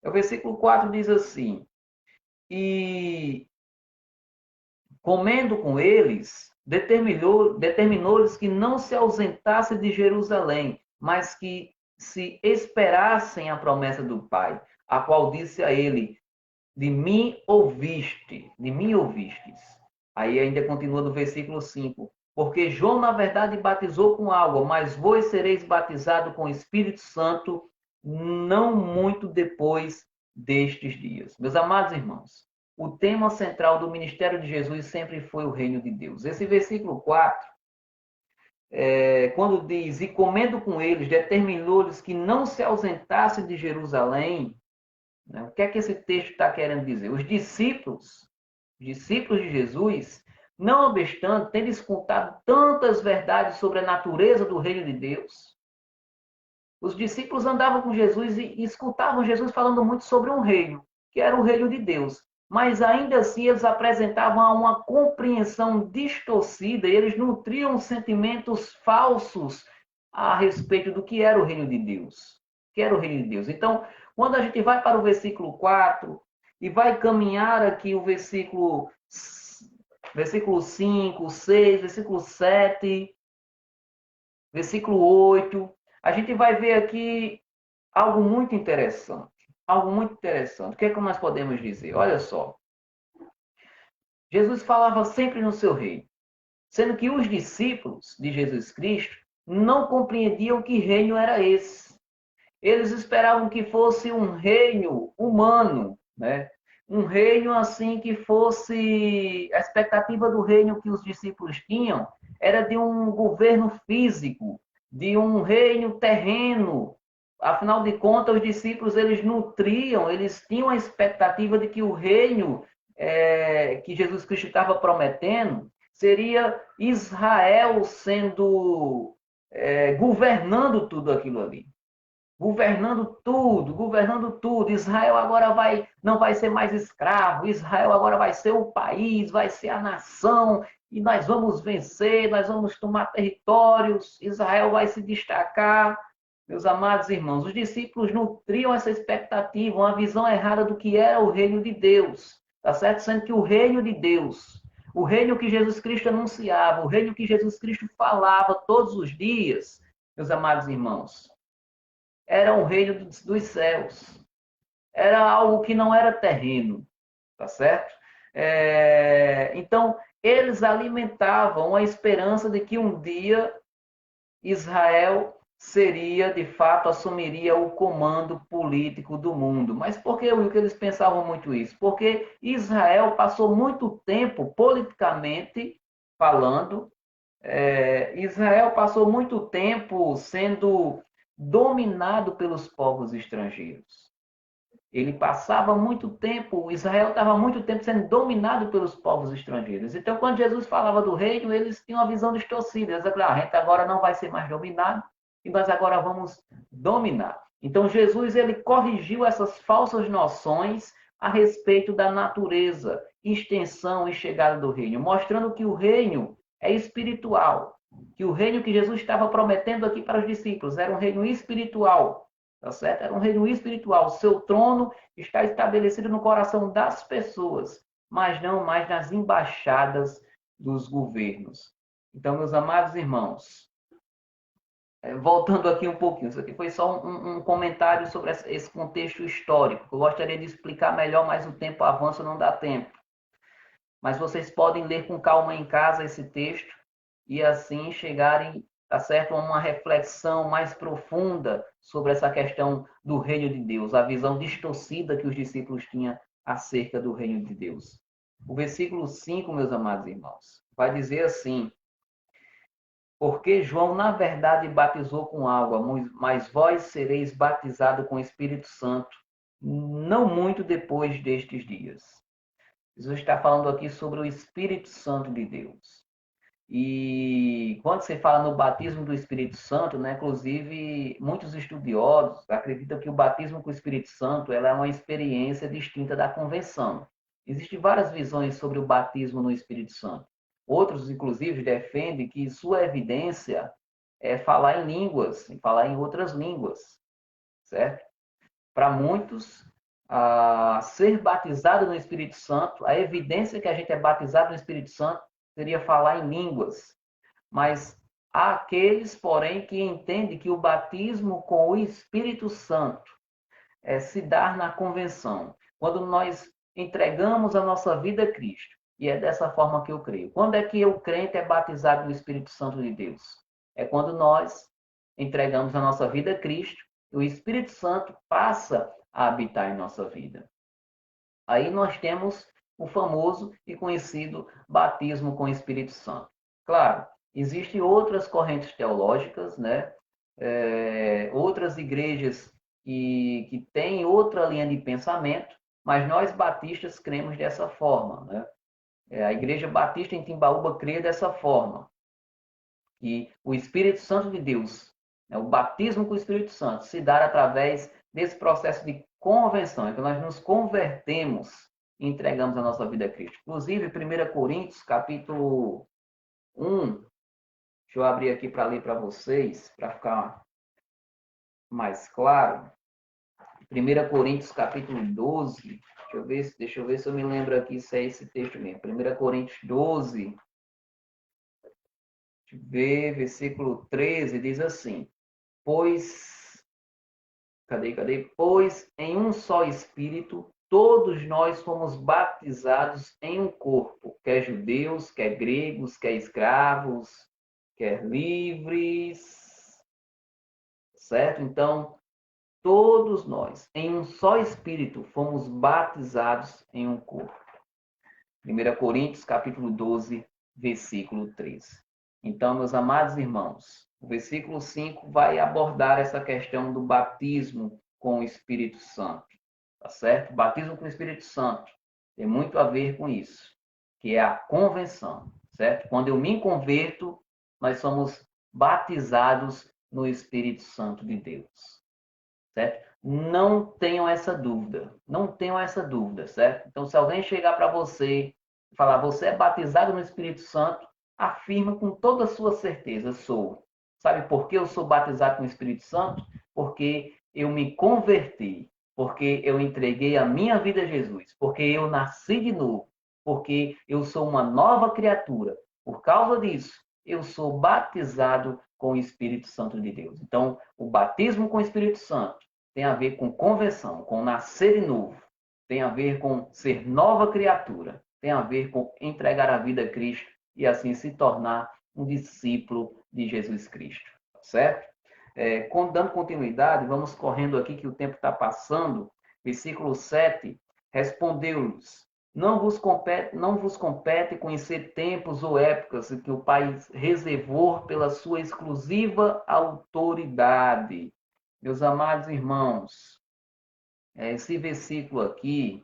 O versículo 4 diz assim: E comendo com eles, determinou-lhes que não se ausentasse de Jerusalém, mas que se esperassem a promessa do Pai, a qual disse a ele: de mim ouvistes. Aí ainda continua no versículo 5. Porque João, na verdade, batizou com água, mas vós sereis batizados com o Espírito Santo não muito depois destes dias. Meus amados irmãos, o tema central do ministério de Jesus sempre foi o reino de Deus. Esse versículo 4, quando diz, e comendo com eles, determinou-lhes que não se ausentassem de Jerusalém, né? O que é que esse texto está querendo dizer? Os discípulos de Jesus, não obstante terem escutado tantas verdades sobre a natureza do reino de Deus, os discípulos andavam com Jesus e escutavam Jesus falando muito sobre um reino, que era o reino de Deus. Mas ainda assim eles apresentavam uma compreensão distorcida e eles nutriam sentimentos falsos a respeito do que era o reino de Deus. Que era o reino de Deus. Então, quando a gente vai para o versículo 4 e vai caminhar aqui o versículo 5, 6, versículo 7, versículo 8, a gente vai ver aqui algo muito interessante. Algo muito interessante. O que é que nós podemos dizer? Olha só. Jesus falava sempre no seu reino, sendo que os discípulos de Jesus Cristo não compreendiam que reino era esse. Eles esperavam que fosse um reino humano, né? Um reino assim que fosse a expectativa do reino que os discípulos tinham era de um governo físico, de um reino terreno. Afinal de contas, os discípulos eles nutriam, eles tinham a expectativa de que o reino que Jesus Cristo estava prometendo seria Israel sendo governando tudo aquilo ali, governando tudo. Israel agora não vai ser mais escravo, Israel agora vai ser o país, vai ser a nação, e nós vamos vencer, nós vamos tomar territórios, Israel vai se destacar. Meus amados irmãos, os discípulos nutriam essa expectativa, uma visão errada do que era o reino de Deus, tá certo? Sendo que o reino de Deus, o reino que Jesus Cristo anunciava, o reino que Jesus Cristo falava todos os dias, meus amados irmãos, era um reino dos céus. Era algo que não era terreno, tá certo? Então, eles alimentavam a esperança de que um dia Israel seria, de fato, assumiria o comando político do mundo. Mas por que, Will, que eles pensavam muito isso? Porque Israel passou muito tempo, politicamente falando, Israel passou muito tempo sendo dominado pelos povos estrangeiros. Ele passava muito tempo, Israel estava muito tempo sendo dominado pelos povos estrangeiros. Então, quando Jesus falava do reino, eles tinham uma visão distorcida. Eles falavam, a gente agora não vai ser mais dominado, e nós agora vamos dominar. Então, Jesus ele corrigiu essas falsas noções a respeito da natureza, extensão e chegada do reino, mostrando que o reino é espiritual, que o reino que Jesus estava prometendo aqui para os discípulos era um reino espiritual, tá certo? Era um reino espiritual. O seu trono está estabelecido no coração das pessoas, mas não mais nas embaixadas dos governos. Então, meus amados irmãos, voltando aqui um pouquinho, isso aqui foi só um comentário sobre esse contexto histórico. Eu gostaria de explicar melhor, mas o tempo avança, não dá tempo. Mas vocês podem ler com calma em casa esse texto e assim chegarem, tá certo, a uma reflexão mais profunda sobre essa questão do reino de Deus, a visão distorcida que os discípulos tinham acerca do reino de Deus. O versículo 5, meus amados irmãos, vai dizer assim: porque João, na verdade, batizou com água, mas vós sereis batizados com o Espírito Santo, não muito depois destes dias. Jesus está falando aqui sobre o Espírito Santo de Deus. E quando se fala no batismo do Espírito Santo, né, inclusive muitos estudiosos acreditam que o batismo com o Espírito Santo ela é uma experiência distinta da convenção. Existem várias visões sobre o batismo no Espírito Santo. Outros, inclusive, defendem que sua evidência é falar em línguas, falar em outras línguas, certo? Para muitos, ser batizado no Espírito Santo, a evidência que a gente é batizado no Espírito Santo seria falar em línguas. Mas há aqueles, porém, que entendem que o batismo com o Espírito Santo se dar na convenção. Quando nós entregamos a nossa vida a Cristo. E é dessa forma que eu creio. Quando é que o crente é batizado no Espírito Santo de Deus? É quando nós entregamos a nossa vida a Cristo e o Espírito Santo passa a habitar em nossa vida. Aí nós temos o famoso e conhecido batismo com o Espírito Santo. Claro, existem outras correntes teológicas, né? Outras igrejas que têm outra linha de pensamento, mas nós batistas cremos dessa forma, né? A Igreja Batista em Timbaúba crê dessa forma, que o Espírito Santo de Deus, né, o batismo com o Espírito Santo, se dá através desse processo de conversão, em que nós nos convertemos e entregamos a nossa vida a Cristo. Inclusive, 1 Coríntios, capítulo 1, deixa eu abrir aqui para ler para vocês, para ficar mais claro. 1 Coríntios, capítulo 12, deixa eu ver se eu me lembro aqui se é esse texto mesmo. 1 Coríntios 12, versículo 13, diz assim: Pois, cadê? Pois em um só Espírito todos nós fomos batizados em um corpo, quer judeus, quer gregos, quer escravos, quer livres, certo? Então, todos nós, em um só Espírito, fomos batizados em um corpo. 1 Coríntios, capítulo 12, versículo 13. Então, meus amados irmãos, o versículo 5 vai abordar essa questão do batismo com o Espírito Santo, tá certo? O batismo com o Espírito Santo tem muito a ver com isso, que é a convenção, certo? Quando eu me converto, nós somos batizados no Espírito Santo de Deus, certo? Não tenham essa dúvida, certo? Então, se alguém chegar para você e falar, você é batizado no Espírito Santo, afirma com toda a sua certeza, sou. Sabe por que eu sou batizado com o Espírito Santo? Porque eu me converti, porque eu entreguei a minha vida a Jesus, porque eu nasci de novo, porque eu sou uma nova criatura. Por causa disso, eu sou batizado com o Espírito Santo de Deus. Então, o batismo com o Espírito Santo tem a ver com conversão, com nascer de novo, tem a ver com ser nova criatura, tem a ver com entregar a vida a Cristo e assim se tornar um discípulo de Jesus Cristo, certo? Dando continuidade, vamos correndo aqui que o tempo está passando. Versículo 7, respondeu-lhes: não vos compete conhecer tempos ou épocas que o Pai reservou pela sua exclusiva autoridade. Meus amados irmãos, esse versículo aqui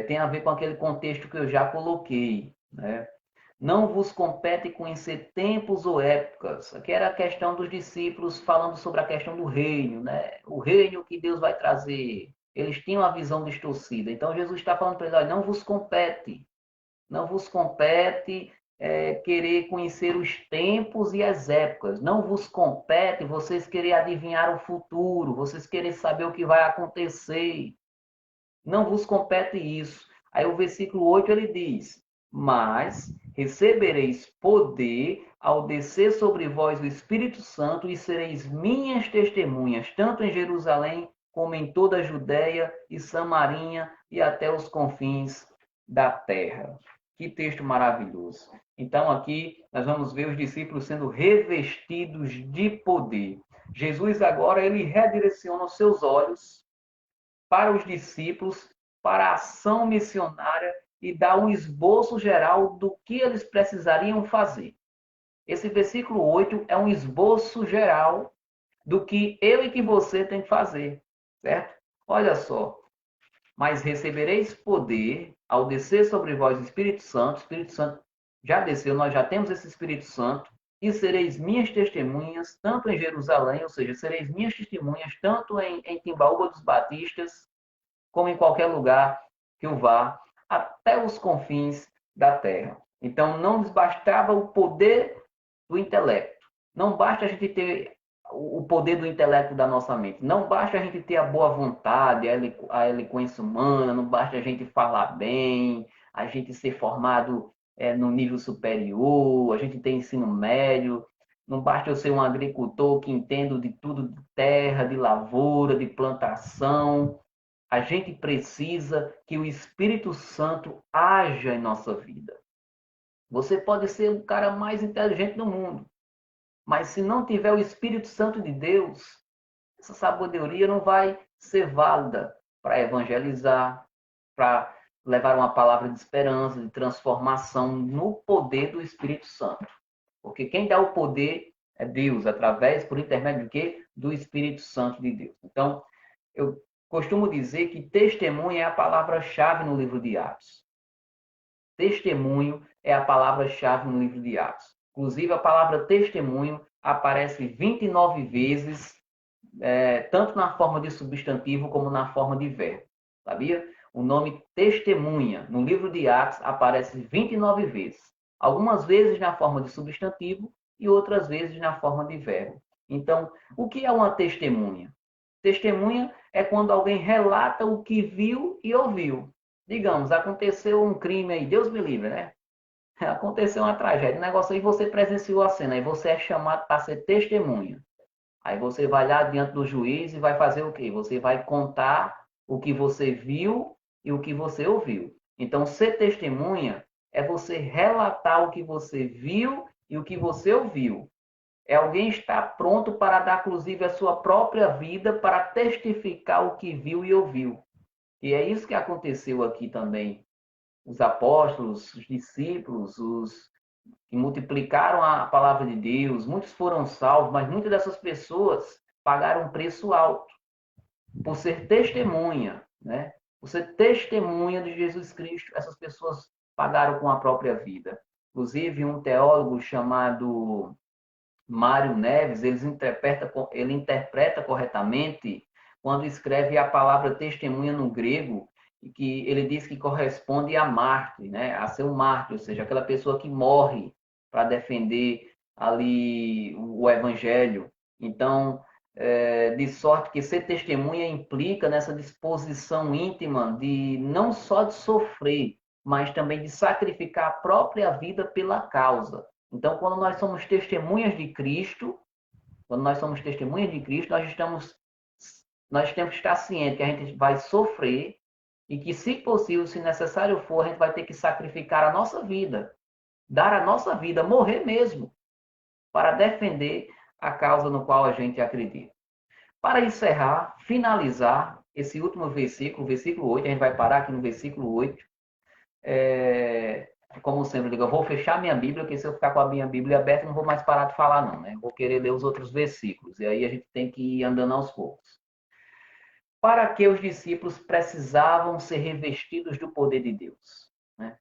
tem a ver com aquele contexto que eu já coloquei, né? Não vos compete conhecer tempos ou épocas. Aqui era a questão dos discípulos falando sobre a questão do reino, né? O reino que Deus vai trazer. Eles tinham a visão distorcida. Então Jesus está falando para eles: olha, não vos compete querer conhecer os tempos e as épocas. Não vos compete vocês querer adivinhar o futuro, vocês querem saber o que vai acontecer. Não vos compete isso. Aí o versículo 8 ele diz: mas recebereis poder ao descer sobre vós o Espírito Santo e sereis minhas testemunhas, tanto em Jerusalém como em toda a Judéia e Samaria e até os confins da terra. Que texto maravilhoso. Então aqui nós vamos ver os discípulos sendo revestidos de poder. Jesus agora ele redireciona os seus olhos para os discípulos, para a ação missionária e dá um esboço geral do que eles precisariam fazer. Esse versículo 8 é um esboço geral do que eu e que você tem que fazer, certo? Olha só. Mas recebereis poder ao descer sobre vós o Espírito Santo já desceu, nós já temos esse Espírito Santo, e sereis minhas testemunhas, tanto em Jerusalém, ou seja, sereis minhas testemunhas, tanto em Timbaúba dos Batistas, como em qualquer lugar que eu vá, até os confins da terra. Então, não nos bastava o poder do intelecto. Não basta a gente ter o poder do intelecto da nossa mente. Não basta a gente ter a boa vontade, a eloquência humana, não basta a gente falar bem, a gente ser formado no nível superior, a gente ter ensino médio. Não basta eu ser um agricultor que entendo de tudo de terra, de lavoura, de plantação. A gente precisa que o Espírito Santo haja em nossa vida. Você pode ser o cara mais inteligente do mundo, mas se não tiver o Espírito Santo de Deus, essa sabedoria não vai ser válida para evangelizar, para levar uma palavra de esperança, de transformação no poder do Espírito Santo. Porque quem dá o poder é Deus, através, por intermédio do quê? Do Espírito Santo de Deus. Então, eu costumo dizer que testemunho é a palavra-chave no livro de Atos. Testemunho é a palavra-chave no livro de Atos. Inclusive, a palavra testemunho aparece 29 vezes, tanto na forma de substantivo como na forma de verbo. Sabia? O nome testemunha no livro de Atos aparece 29 vezes. Algumas vezes na forma de substantivo e outras vezes na forma de verbo. Então, o que é uma testemunha? Testemunha é quando alguém relata o que viu e ouviu. Digamos, aconteceu um crime aí, Deus me livre, né? Aconteceu uma tragédia, um negócio aí, você presenciou a cena, aí você é chamado para ser testemunha. Aí você vai lá diante do juiz e vai fazer o quê? Você vai contar o que você viu e o que você ouviu. Então, ser testemunha é você relatar o que você viu e o que você ouviu. É alguém estar pronto para dar, inclusive, a sua própria vida para testificar o que viu e ouviu. E é isso que aconteceu aqui também. Os apóstolos, os discípulos, os que multiplicaram a palavra de Deus, muitos foram salvos, mas muitas dessas pessoas pagaram um preço alto por ser testemunha, né? Por ser testemunha de Jesus Cristo, essas pessoas pagaram com a própria vida. Inclusive, um teólogo chamado Mário Neves, ele interpreta corretamente quando escreve a palavra testemunha no grego, que ele diz que corresponde a mártir, né? A ser um mártir, ou seja, aquela pessoa que morre para defender ali o evangelho. Então, de sorte que ser testemunha implica nessa disposição íntima de não só de sofrer, mas também de sacrificar a própria vida pela causa. Então, quando nós somos testemunhas de Cristo, nós temos que estar cientes que a gente vai sofrer e que, se possível, se necessário for, a gente vai ter que sacrificar a nossa vida, dar a nossa vida, morrer mesmo, para defender a causa no qual a gente acredita. Para encerrar, finalizar esse último versículo, versículo 8, a gente vai parar aqui no versículo 8. Como sempre, eu digo, eu vou fechar minha Bíblia, porque se eu ficar com a minha Bíblia aberta, eu não vou mais parar de falar, não, né? Vou querer ler os outros versículos, e aí a gente tem que ir andando aos poucos. Para que os discípulos precisavam ser revestidos do poder de Deus? Né?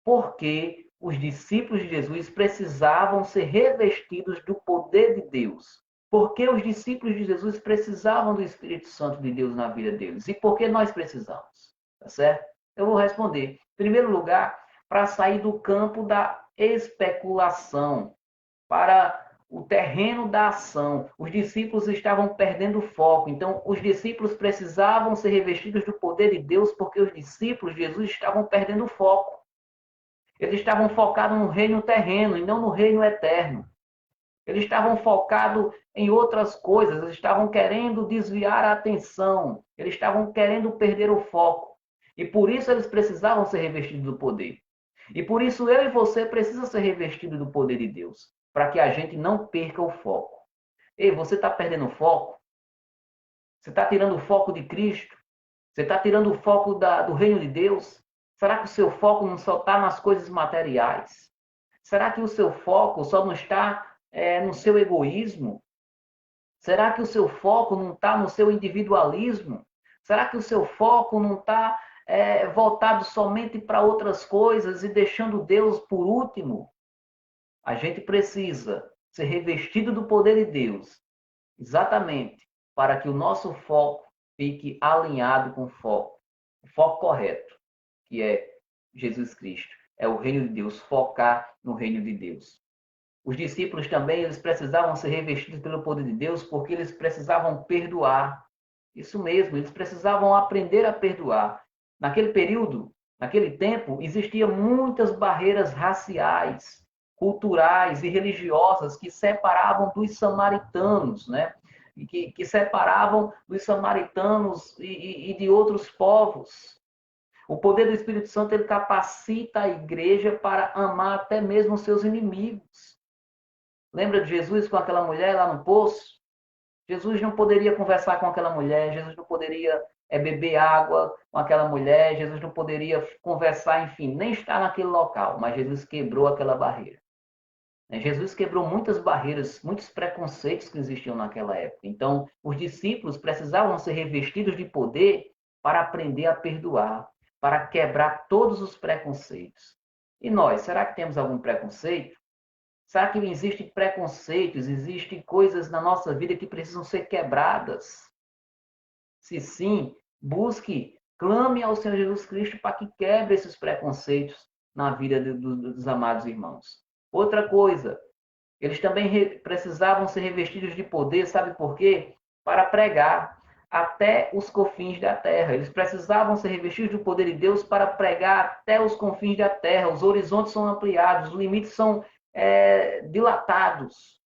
Porque os discípulos de Jesus precisavam ser revestidos do poder de Deus? Porque os discípulos de Jesus precisavam do Espírito Santo de Deus na vida deles? E por que nós precisamos? Tá certo? Eu vou responder. Em primeiro lugar, para sair do campo da especulação, para o terreno da ação. Os discípulos estavam perdendo o foco. Então, os discípulos precisavam ser revestidos do poder de Deus, porque os discípulos de Jesus estavam perdendo o foco. Eles estavam focados no reino terreno e não no reino eterno. Eles estavam focados em outras coisas, eles estavam querendo desviar a atenção, eles estavam querendo perder o foco. E por isso eles precisavam ser revestidos do poder. E por isso eu e você precisam ser revestidos do poder de Deus, para que a gente não perca o foco. Ei, você está perdendo o foco? Você está tirando o foco de Cristo? Você está tirando o foco do reino de Deus? Será que o seu foco não só está nas coisas materiais? Será que o seu foco só não está no seu egoísmo? Será que o seu foco não está no seu individualismo? Será que o seu foco não está voltados somente para outras coisas e deixando Deus por último. A gente precisa ser revestido do poder de Deus, exatamente para que o nosso foco fique alinhado com o foco correto, que é Jesus Cristo. É o reino de Deus, focar no reino de Deus. Os discípulos também, eles precisavam ser revestidos pelo poder de Deus, porque eles precisavam perdoar. Isso mesmo, eles precisavam aprender a perdoar. Naquele período, naquele tempo, existiam muitas barreiras raciais, culturais e religiosas que separavam dos samaritanos, né? E que separavam dos samaritanos e de outros povos. O poder do Espírito Santo, ele capacita a igreja para amar até mesmo os seus inimigos. Lembra de Jesus com aquela mulher lá no poço? Jesus não poderia conversar com aquela mulher, Jesus não poderia beber água com aquela mulher, Jesus não poderia conversar, enfim, nem estar naquele local, mas Jesus quebrou aquela barreira. Jesus quebrou muitas barreiras, muitos preconceitos que existiam naquela época. Então, os discípulos precisavam ser revestidos de poder para aprender a perdoar, para quebrar todos os preconceitos. E nós, será que temos algum preconceito? Será que existem preconceitos, existem coisas na nossa vida que precisam ser quebradas? Se sim, busque, clame ao Senhor Jesus Cristo para que quebre esses preconceitos na vida dos amados irmãos. Outra coisa, eles também precisavam ser revestidos de poder, sabe por quê? Para pregar até os confins da terra. Eles precisavam ser revestidos do poder de Deus para pregar até os confins da terra. Os horizontes são ampliados, os limites são dilatados.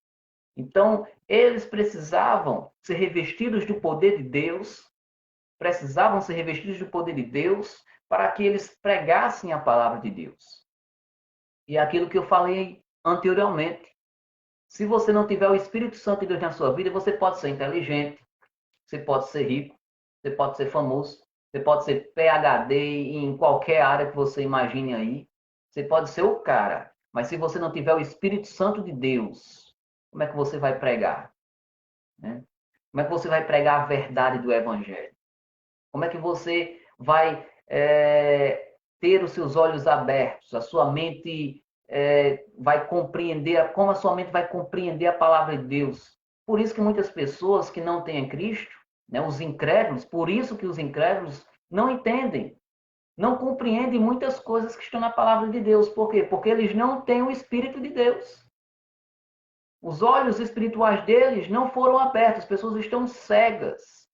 Então, eles precisavam ser revestidos do poder de Deus, precisavam ser revestidos do poder de Deus para que eles pregassem a palavra de Deus. E aquilo que eu falei anteriormente, se você não tiver o Espírito Santo de Deus na sua vida, você pode ser inteligente, você pode ser rico, você pode ser famoso, você pode ser PhD em qualquer área que você imagine aí, você pode ser o cara, mas se você não tiver o Espírito Santo de Deus, como é que você vai pregar? Né? Como é que você vai pregar a verdade do Evangelho? Como é que você vai ter os seus olhos abertos, a sua mente vai compreender, como a sua mente vai compreender a palavra de Deus? Por isso que muitas pessoas que não têm Cristo, né, os incrédulos, por isso que os incrédulos não entendem, não compreendem muitas coisas que estão na palavra de Deus. Por quê? Porque eles não têm o Espírito de Deus. Os olhos espirituais deles não foram abertos, as pessoas estão cegas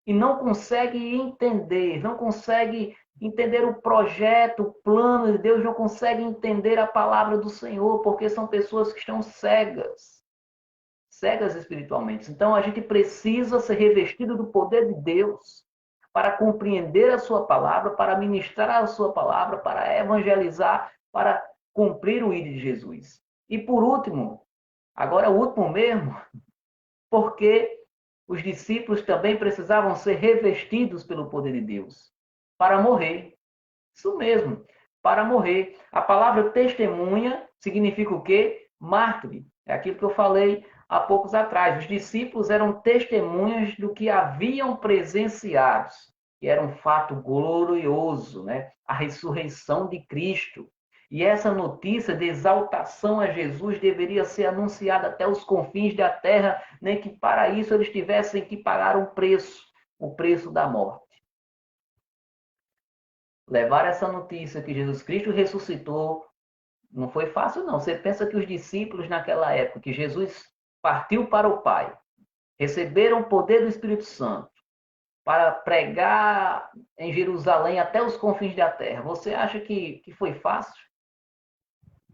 e não conseguem entender, não conseguem entender o projeto, o plano de Deus, não conseguem entender a palavra do Senhor, porque são pessoas que estão cegas espiritualmente. Então, a gente precisa ser revestido do poder de Deus para compreender a sua palavra, para ministrar a sua palavra, para evangelizar, para cumprir o ID de Jesus. E por último, agora o último mesmo, porque os discípulos também precisavam ser revestidos pelo poder de Deus para morrer. Isso mesmo, para morrer. A palavra testemunha significa o quê? Mártir. É aquilo que eu falei há poucos atrás. Os discípulos eram testemunhas do que haviam presenciado, que era um fato glorioso, né? A ressurreição de Cristo. E essa notícia de exaltação a Jesus deveria ser anunciada até os confins da terra, nem que para isso eles tivessem que pagar um preço, o preço da morte. Levar essa notícia que Jesus Cristo ressuscitou não foi fácil, não. Você pensa que os discípulos naquela época, que Jesus partiu para o Pai, receberam o poder do Espírito Santo para pregar em Jerusalém até os confins da terra. Você acha que foi fácil?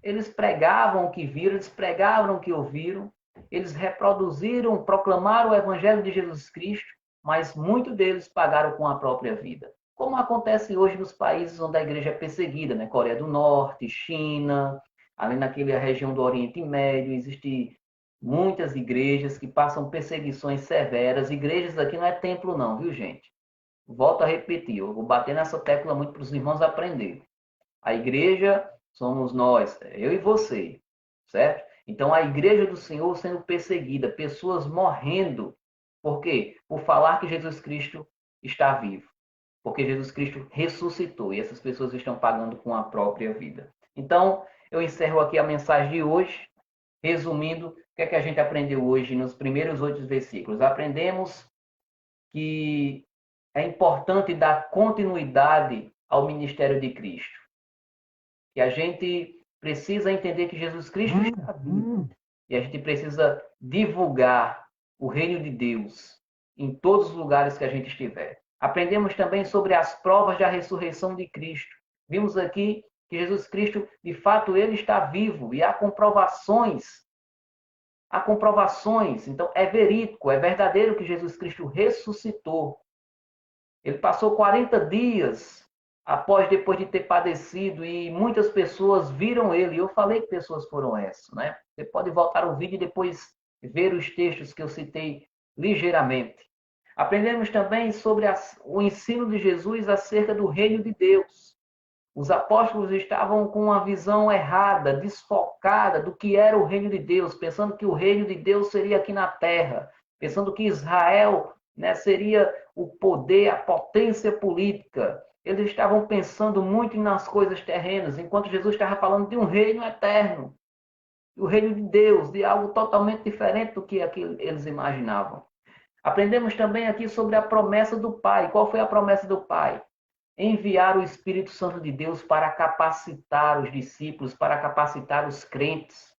Eles pregavam o que viram, eles pregavam o que ouviram, eles reproduziram, proclamaram o Evangelho de Jesus Cristo, mas muitos deles pagaram com a própria vida. Como acontece hoje nos países onde a igreja é perseguida, né? Coreia do Norte, China, ali naquela região do Oriente Médio, existem muitas igrejas que passam perseguições severas. Igrejas aqui não é templo não, viu gente? Volto a repetir, eu vou bater nessa tecla muito para os irmãos aprenderem. A igreja somos nós, eu e você, certo? Então, a igreja do Senhor sendo perseguida, pessoas morrendo. Por quê? Por falar que Jesus Cristo está vivo. porque Jesus Cristo ressuscitou e essas pessoas estão pagando com a própria vida. Então, eu encerro aqui a mensagem de hoje, resumindo, o que é que a gente aprendeu hoje nos primeiros 8 versículos? Aprendemos que é importante dar continuidade ao ministério de Cristo, que a gente precisa entender que Jesus Cristo está vivo e a gente precisa divulgar o reino de Deus em todos os lugares que a gente estiver. Aprendemos também sobre as provas da ressurreição de Cristo. Vimos aqui que Jesus Cristo, de fato, ele está vivo e há comprovações. Há comprovações. Então, é verídico, é verdadeiro que Jesus Cristo ressuscitou. Ele passou 40 dias depois de ter padecido e muitas pessoas viram ele. Eu falei que pessoas foram essas, né? Você pode voltar o vídeo e depois ver os textos que eu citei ligeiramente. Aprendemos também sobre o ensino de Jesus acerca do reino de Deus. Os apóstolos estavam com uma visão errada, desfocada do que era o reino de Deus, pensando que o reino de Deus seria aqui na terra, pensando que Israel, né, seria o poder, a potência política. Eles estavam pensando muito nas coisas terrenas, enquanto Jesus estava falando de um reino eterno, o reino de Deus, de algo totalmente diferente do que eles imaginavam. Aprendemos também aqui sobre a promessa do Pai. Qual foi a promessa do Pai? Enviar o Espírito Santo de Deus para capacitar os discípulos, para capacitar os crentes.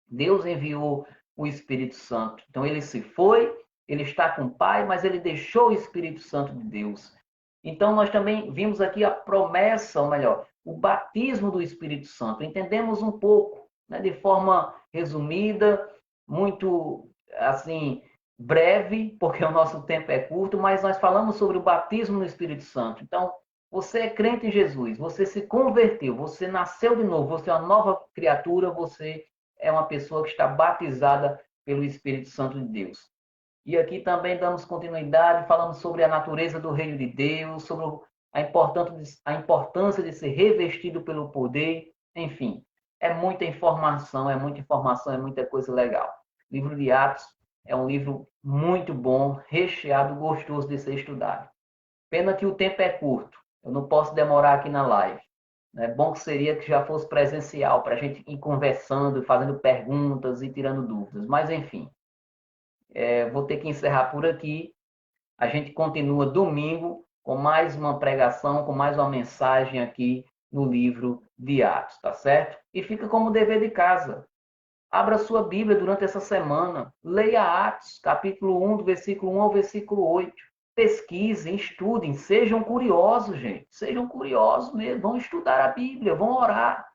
Deus enviou o Espírito Santo. Então ele se foi, ele está com o Pai, mas ele deixou o Espírito Santo de Deus. Então nós também vimos aqui a promessa, ou melhor, o batismo do Espírito Santo. Entendemos um pouco, né, de forma resumida, muito assim breve, porque o nosso tempo é curto, mas nós falamos sobre o batismo no Espírito Santo. Então, você é crente em Jesus, você se converteu, você nasceu de novo, você é uma nova criatura, você é uma pessoa que está batizada pelo Espírito Santo de Deus. E aqui também damos continuidade, falamos sobre a natureza do reino de Deus, sobre a importância de ser revestido pelo poder, enfim, é muita informação, é muita coisa legal. Livro de Atos é um livro muito bom, recheado, gostoso de ser estudado. Pena que o tempo é curto. Eu não posso demorar aqui na live. É bom que seria que já fosse presencial, para a gente ir conversando, fazendo perguntas e tirando dúvidas. Mas, enfim, vou ter que encerrar por aqui. A gente continua domingo com mais uma pregação, com mais uma mensagem aqui no livro de Atos, tá certo? E fica como dever de casa. Abra sua Bíblia durante essa semana. Leia Atos, capítulo 1, do versículo 1 ao versículo 8. Pesquisem, estudem, sejam curiosos, gente. Sejam curiosos mesmo. Vão estudar a Bíblia, vão orar.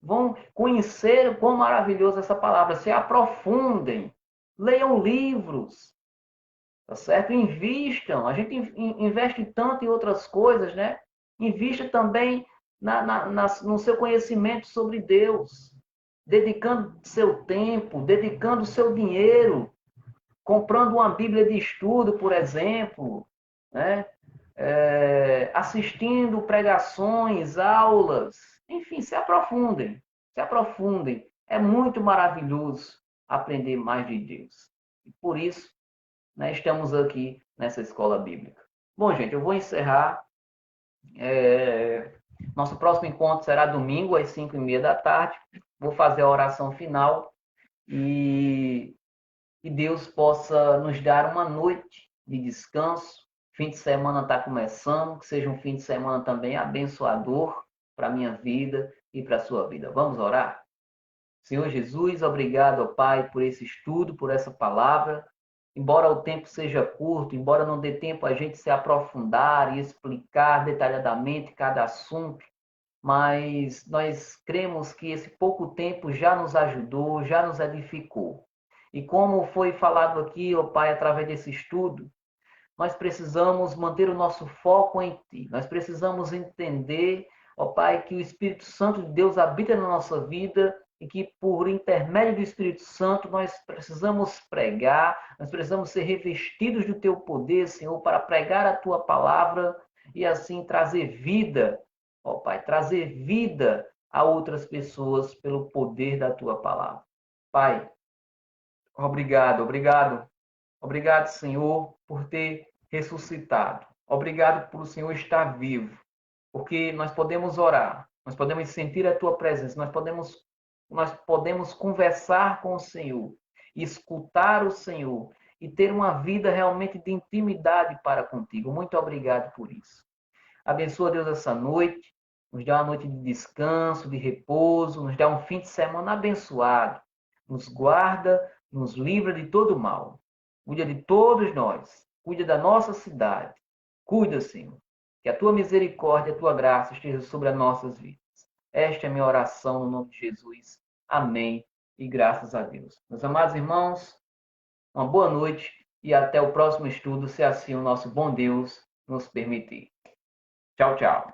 Vão conhecer o quão maravilhosa essa palavra. Se aprofundem. Leiam livros. Tá certo? Invistam. A gente investe tanto em outras coisas, né? Invista também no seu conhecimento sobre Deus, dedicando seu tempo, dedicando seu dinheiro, comprando uma Bíblia de estudo, por exemplo, né? Assistindo pregações, aulas, enfim, se aprofundem, se aprofundem. É muito maravilhoso aprender mais de Deus. E por isso, né, estamos aqui nessa escola bíblica. Bom, gente, eu vou encerrar. Nosso próximo encontro será domingo, às 5h30 da tarde. Vou fazer a oração final e que Deus possa nos dar uma noite de descanso. Fim de semana está começando, que seja um fim de semana também abençoador para a minha vida e para a sua vida. Vamos orar? Senhor Jesus, obrigado, ó Pai, por esse estudo, por essa palavra. Embora o tempo seja curto, embora não dê tempo a gente se aprofundar e explicar detalhadamente cada assunto, mas nós cremos que esse pouco tempo já nos ajudou, já nos edificou. E como foi falado aqui, ó Pai, através desse estudo, nós precisamos manter o nosso foco em Ti. Nós precisamos entender, ó Pai, que o Espírito Santo de Deus habita na nossa vida e que por intermédio do Espírito Santo nós precisamos pregar, nós precisamos ser revestidos do Teu poder, Senhor, para pregar a Tua palavra e assim trazer vida, ó Pai, trazer vida a outras pessoas pelo poder da Tua palavra. Pai, obrigado, Senhor, por ter ressuscitado. Obrigado por o Senhor estar vivo, porque nós podemos orar, nós podemos sentir a tua presença, nós podemos conversar com o Senhor, escutar o Senhor e ter uma vida realmente de intimidade para contigo. Muito obrigado por isso. Abençoa, Deus, essa noite, nos dá uma noite de descanso, de repouso, nos dá um fim de semana abençoado, nos guarda, nos livra de todo mal. Cuida de todos nós, cuida da nossa cidade. Cuida, Senhor, que a tua misericórdia, a tua graça esteja sobre as nossas vidas. Esta é a minha oração no nome de Jesus. Amém. E graças a Deus. Meus amados irmãos, uma boa noite e até o próximo estudo, se assim o nosso bom Deus nos permitir. Tchau, tchau.